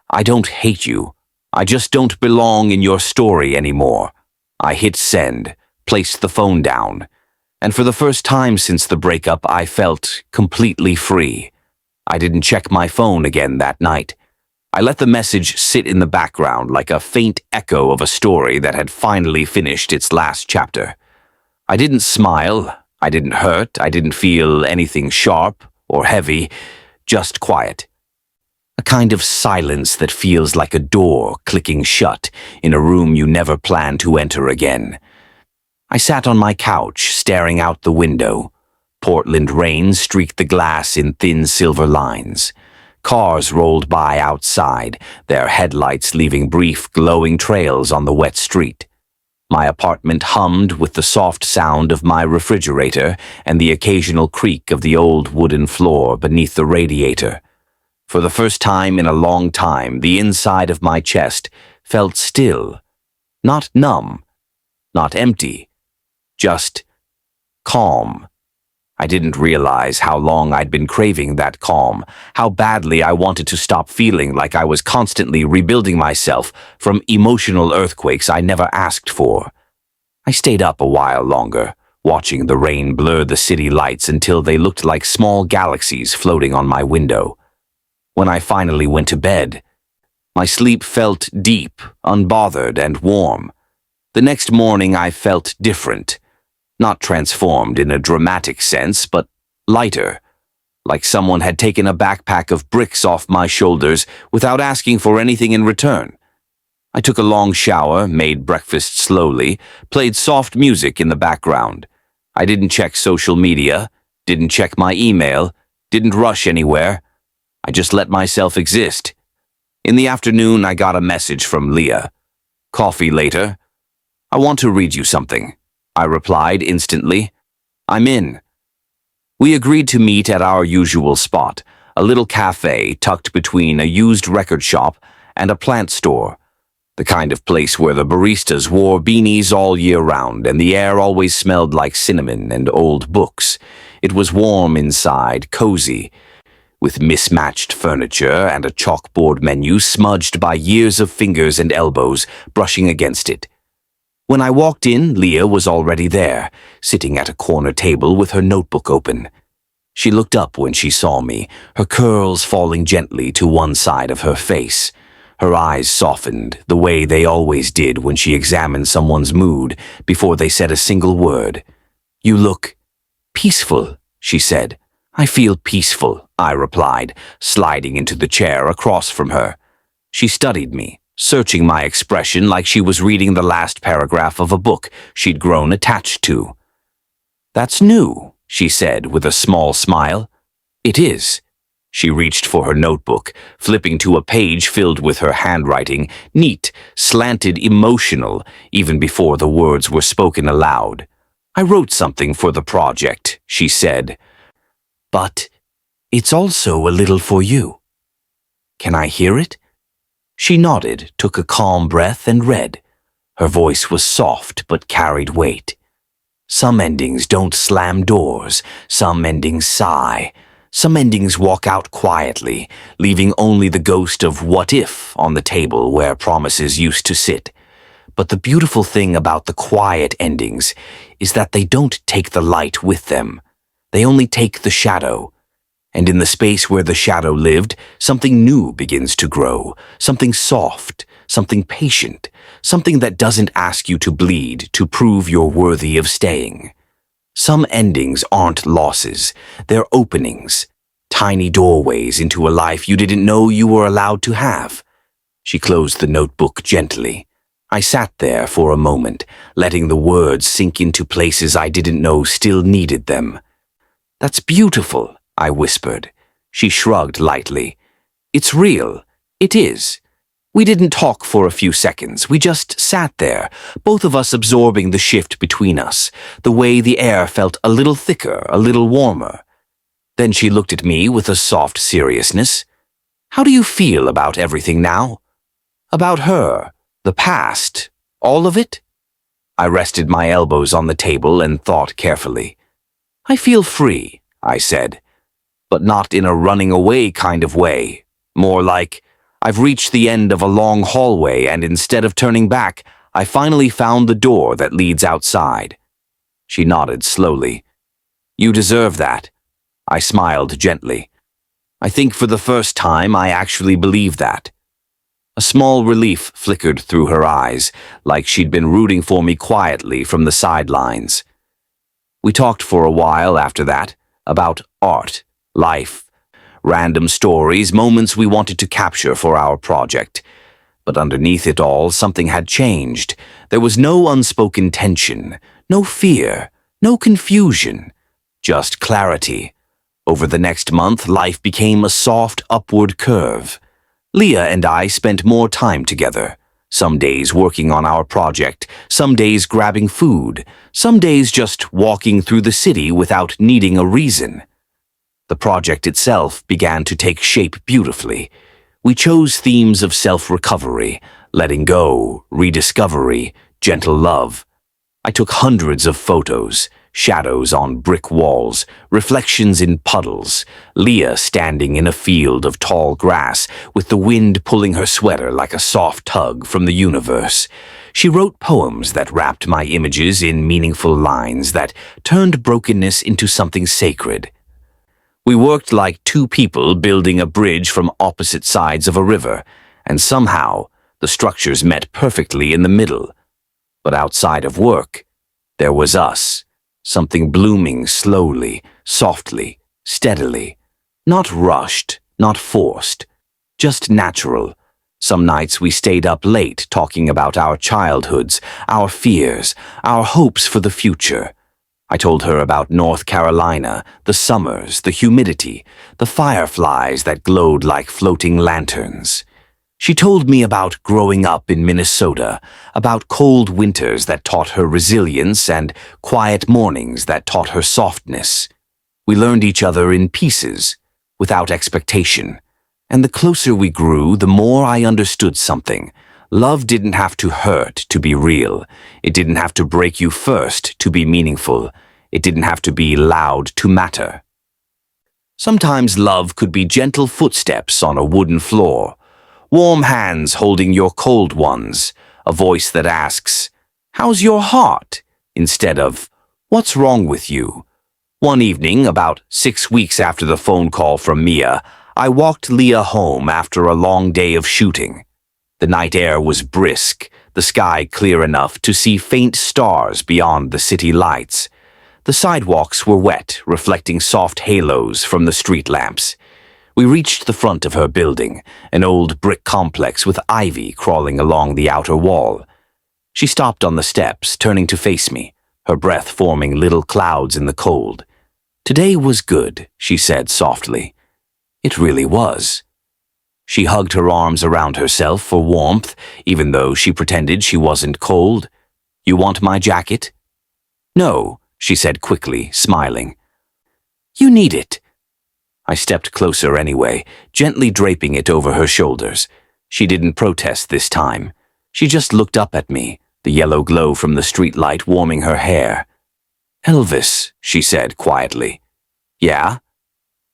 "I don't hate you. I just don't belong in your story anymore." I hit send, placed the phone down, and for the first time since the breakup, I felt completely free. I didn't check my phone again that night. I let the message sit in the background like a faint echo of a story that had finally finished its last chapter. I didn't smile, I didn't hurt, I didn't feel anything sharp or heavy, just quiet. A kind of silence that feels like a door clicking shut in a room you never plan to enter again. I sat on my couch, staring out the window. Portland rain streaked the glass in thin silver lines. Cars rolled by outside, their headlights leaving brief, glowing trails on the wet street. My apartment hummed with the soft sound of my refrigerator and the occasional creak of the old wooden floor beneath the radiator. For the first time in a long time, the inside of my chest felt still, not numb, not empty, just calm. I didn't realize how long I'd been craving that calm, how badly I wanted to stop feeling like I was constantly rebuilding myself from emotional earthquakes I never asked for. I stayed up a while longer, watching the rain blur the city lights until they looked like small galaxies floating on my window. When I finally went to bed, my sleep felt deep, unbothered, and warm. The next morning I felt different, not transformed in a dramatic sense, but lighter, like someone had taken a backpack of bricks off my shoulders without asking for anything in return. I took a long shower, made breakfast slowly, played soft music in the background. I didn't check social media, didn't check my email, didn't rush anywhere. I just let myself exist. In the afternoon, I got a message from Leah. "Coffee later?" "I want to read you something," I replied instantly. "I'm in." We agreed to meet at our usual spot, a little cafe tucked between a used record shop and a plant store, the kind of place where the baristas wore beanies all year round and the air always smelled like cinnamon and old books. It was warm inside, cozy, with mismatched furniture and a chalkboard menu smudged by years of fingers and elbows brushing against it. When I walked in, Leah was already there, sitting at a corner table with her notebook open. She looked up when she saw me, her curls falling gently to one side of her face. Her eyes softened, the way they always did when she examined someone's mood before they said a single word. "You look peaceful," she said. "I feel peaceful," I replied, sliding into the chair across from her. She studied me, searching my expression like she was reading the last paragraph of a book she'd grown attached to. "That's new," she said with a small smile. "It is." She reached for her notebook, flipping to a page filled with her handwriting, neat, slanted, emotional, even before the words were spoken aloud. "I wrote something for the project," she said. "But it's also a little for you. Can I hear it?" She nodded, took a calm breath, and read. Her voice was soft but carried weight. "Some endings don't slam doors, some endings sigh. Some endings walk out quietly, leaving only the ghost of what if on the table where promises used to sit. But the beautiful thing about the quiet endings is that they don't take the light with them. They only take the shadow. And in the space where the shadow lived, something new begins to grow, something soft, something patient, something that doesn't ask you to bleed to prove you're worthy of staying. Some endings aren't losses, they're openings, tiny doorways into a life you didn't know you were allowed to have. She closed the notebook gently. I sat there for a moment, letting the words sink into places I didn't know still needed them. "That's beautiful," I whispered. She shrugged lightly. "It's real. It is." We didn't talk for a few seconds. We just sat there, both of us absorbing the shift between us, the way the air felt a little thicker, a little warmer. Then she looked at me with a soft seriousness. "How do you feel about everything now? About her, the past, all of it?" I rested my elbows on the table and thought carefully. "I feel free," I said, "but not in a running away kind of way. More like, I've reached the end of a long hallway and instead of turning back, I finally found the door that leads outside." She nodded slowly. "You deserve that." I smiled gently. I think for the first time I actually believe that. A small relief flickered through her eyes, like she'd been rooting for me quietly from the sidelines. We talked for a while after that, about art, life, random stories, moments we wanted to capture for our project. But underneath it all, something had changed. There was no unspoken tension, no fear, no confusion, just clarity. Over the next month, life became a soft upward curve. Leah and I spent more time together. Some days working on our project, some days grabbing food, some days just walking through the city without needing a reason. The project itself began to take shape beautifully. We chose themes of self-recovery, letting go, rediscovery, gentle love. I took hundreds of photos, shadows on brick walls, reflections in puddles, Leah standing in a field of tall grass with the wind pulling her sweater like a soft tug from the universe. She wrote poems that wrapped my images in meaningful lines that turned brokenness into something sacred. We worked like two people building a bridge from opposite sides of a river, and somehow the structures met perfectly in the middle. But outside of work, there was us. Something blooming slowly, softly, steadily. Not rushed, not forced. Just natural. Some nights we stayed up late talking about our childhoods, our fears, our hopes for the future. I told her about North Carolina, the summers, the humidity, the fireflies that glowed like floating lanterns. She told me about growing up in Minnesota, about cold winters that taught her resilience and quiet mornings that taught her softness. We learned each other in pieces, without expectation. And the closer we grew, the more I understood something. Love didn't have to hurt to be real. It didn't have to break you first to be meaningful. It didn't have to be loud to matter. Sometimes love could be gentle footsteps on a wooden floor, warm hands holding your cold ones, a voice that asks, "How's your heart?" instead of, "What's wrong with you?" One evening, about 6 weeks after the phone call from Mia, I walked Leah home after a long day of shooting. The night air was brisk, the sky clear enough to see faint stars beyond the city lights. The sidewalks were wet, reflecting soft halos from the street lamps. We reached the front of her building, an old brick complex with ivy crawling along the outer wall. She stopped on the steps, turning to face me, her breath forming little clouds in the cold. "Today was good," she said softly. It really was. She hugged her arms around herself for warmth, even though she pretended she wasn't cold. "You want my jacket?" "No," she said quickly, smiling. "You need it." I stepped closer anyway, gently draping it over her shoulders. She didn't protest this time. She just looked up at me, the yellow glow from the streetlight warming her hair. "Elvis," she said quietly. "Yeah?"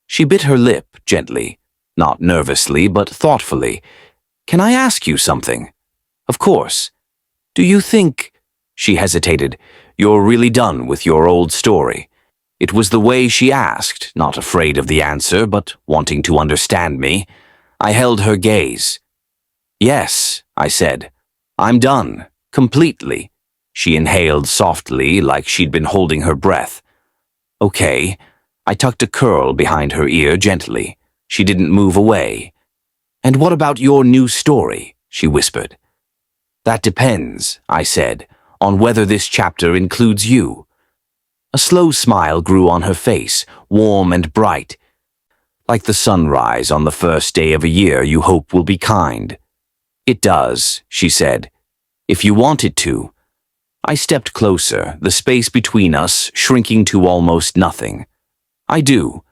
She bit her lip gently, not nervously but thoughtfully. "Can I ask you something?" "Of course." "Do you think—" She hesitated. "You're really done with your old story?" It was the way she asked, not afraid of the answer, but wanting to understand me. I held her gaze. "Yes," I said. "I'm done. Completely." She inhaled softly, like she'd been holding her breath. "Okay." I tucked a curl behind her ear gently. She didn't move away. "And what about your new story?" she whispered. "That depends," I said, "on whether this chapter includes you." A slow smile grew on her face, warm and bright, like the sunrise on the first day of a year you hope will be kind. "It does," she said, "if you want it to." I stepped closer, the space between us shrinking to almost nothing. "I do."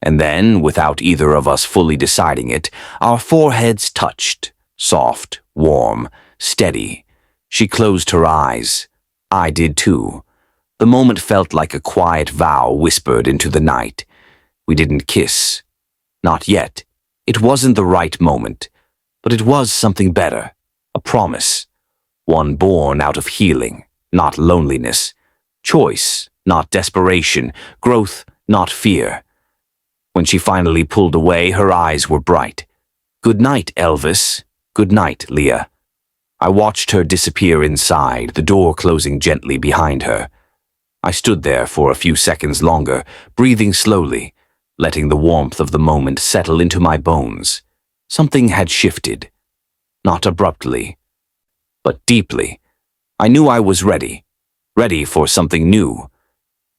And then, without either of us fully deciding it, our foreheads touched, soft, warm, steady. She closed her eyes. I did too. The moment felt like a quiet vow whispered into the night. We didn't kiss. Not yet. It wasn't the right moment. But it was something better. A promise. One born out of healing, not loneliness. Choice, not desperation. Growth, not fear. When she finally pulled away, her eyes were bright. "Good night, Elvis. Good night, Leah." I watched her disappear inside, the door closing gently behind her. I stood there for a few seconds longer, breathing slowly, letting the warmth of the moment settle into my bones. Something had shifted. Not abruptly, but deeply. I knew I was ready. Ready for something new.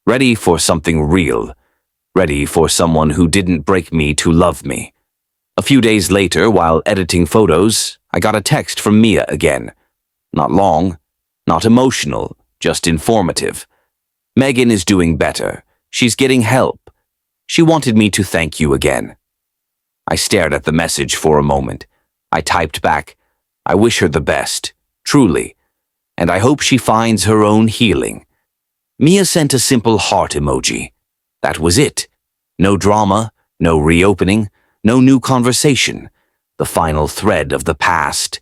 Ready for something real. Ready for someone who didn't break me to love me. A few days later, while editing photos, I got a text from Mia again. Not long, not emotional, just informative. "Megan is doing better. She's getting help. She wanted me to thank you again." I stared at the message for a moment. I typed back, "I wish her the best, truly, and I hope she finds her own healing." Mia sent a simple heart emoji. That was it. No drama, no reopening, no new conversation. The final thread of the past,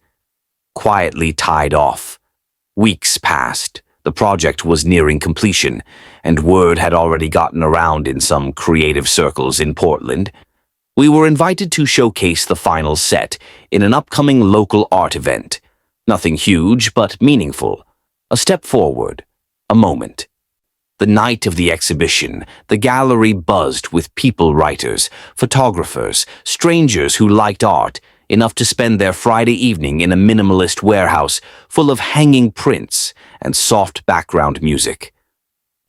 quietly tied off. Weeks passed. The project was nearing completion, and word had already gotten around in some creative circles in Portland. We were invited to showcase the final set in an upcoming local art event. Nothing huge, but meaningful. A step forward. A moment. The night of the exhibition, the gallery buzzed with people writers, photographers, strangers who liked art, enough to spend their Friday evening in a minimalist warehouse full of hanging prints and soft background music.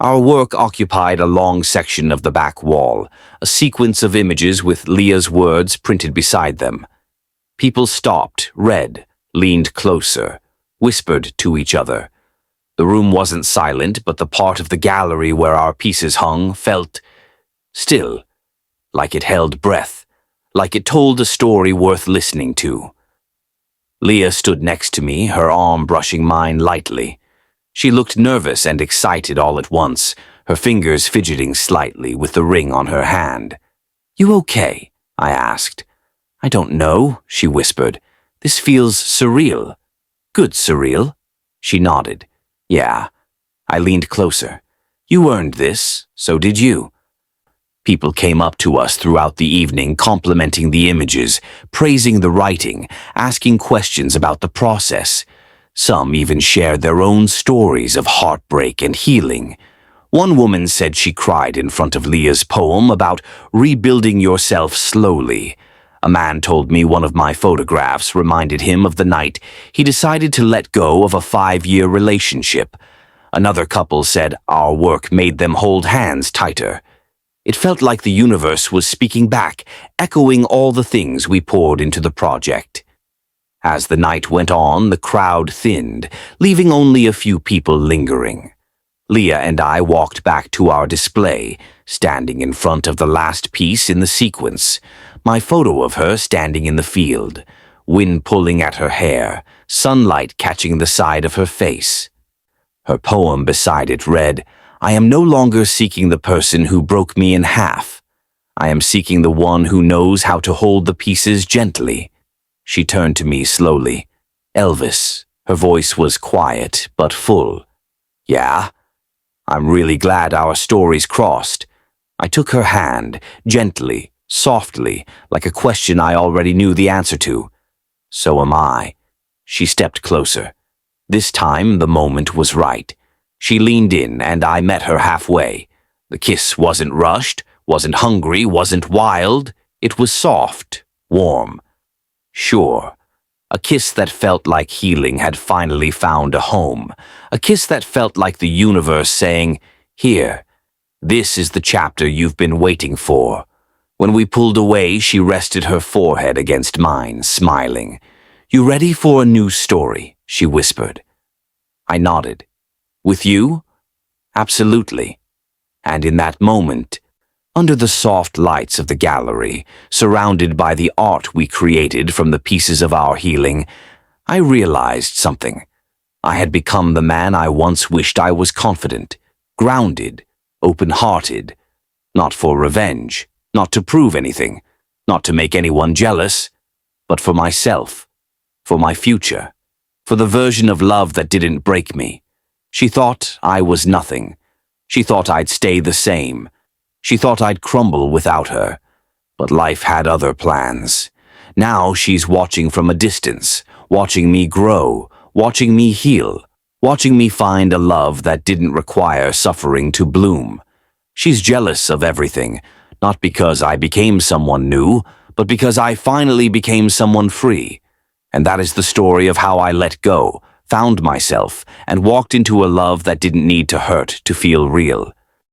Our work occupied a long section of the back wall, a sequence of images with Leah's words printed beside them. People stopped, read, leaned closer, whispered to each other. The room wasn't silent, but the part of the gallery where our pieces hung felt still, like it held breath, like it told a story worth listening to. Leah stood next to me, her arm brushing mine lightly. She looked nervous and excited all at once, her fingers fidgeting slightly with the ring on her hand. "You okay?" I asked. "I don't know," she whispered. "This feels surreal." "Good surreal?" She nodded. "Yeah." I leaned closer. "You earned this, so did you." People came up to us throughout the evening, complimenting the images, praising the writing, asking questions about the process. Some even shared their own stories of heartbreak and healing. One woman said she cried in front of Leah's poem about rebuilding yourself slowly. A man told me one of my photographs reminded him of the night he decided to let go of a 5-year relationship. Another couple said our work made them hold hands tighter. It felt like the universe was speaking back, echoing all the things we poured into the project. As the night went on, the crowd thinned, leaving only a few people lingering. Leah and I walked back to our display, standing in front of the last piece in the sequence, my photo of her standing in the field, wind pulling at her hair, sunlight catching the side of her face. Her poem beside it read, "I am no longer seeking the person who broke me in half. I am seeking the one who knows how to hold the pieces gently." She turned to me slowly. "Elvis." Her voice was quiet but full. "Yeah? I'm really glad our stories crossed." I took her hand, gently, softly, like a question I already knew the answer to. "So am I." She stepped closer. This time the moment was right. She leaned in and I met her halfway. The kiss wasn't rushed, wasn't hungry, wasn't wild. It was soft, warm. Sure. A kiss that felt like healing had finally found a home. A kiss that felt like the universe saying, "Here, this is the chapter you've been waiting for." When we pulled away, she rested her forehead against mine, smiling. "You ready for a new story?" she whispered. I nodded. "With you?" "Absolutely." And in that moment, under the soft lights of the gallery, surrounded by the art we created from the pieces of our healing, I realized something. I had become the man I once wished I was: confident, grounded, open-hearted, not for revenge, not to prove anything, not to make anyone jealous, but for myself, for my future, for the version of love that didn't break me. She thought I was nothing. She thought I'd stay the same. She thought I'd crumble without her. But life had other plans. Now she's watching from a distance, watching me grow, watching me heal, watching me find a love that didn't require suffering to bloom. She's jealous of everything, not because I became someone new, but because I finally became someone free. And that is the story of how I let go, found myself, and walked into a love that didn't need to hurt to feel real.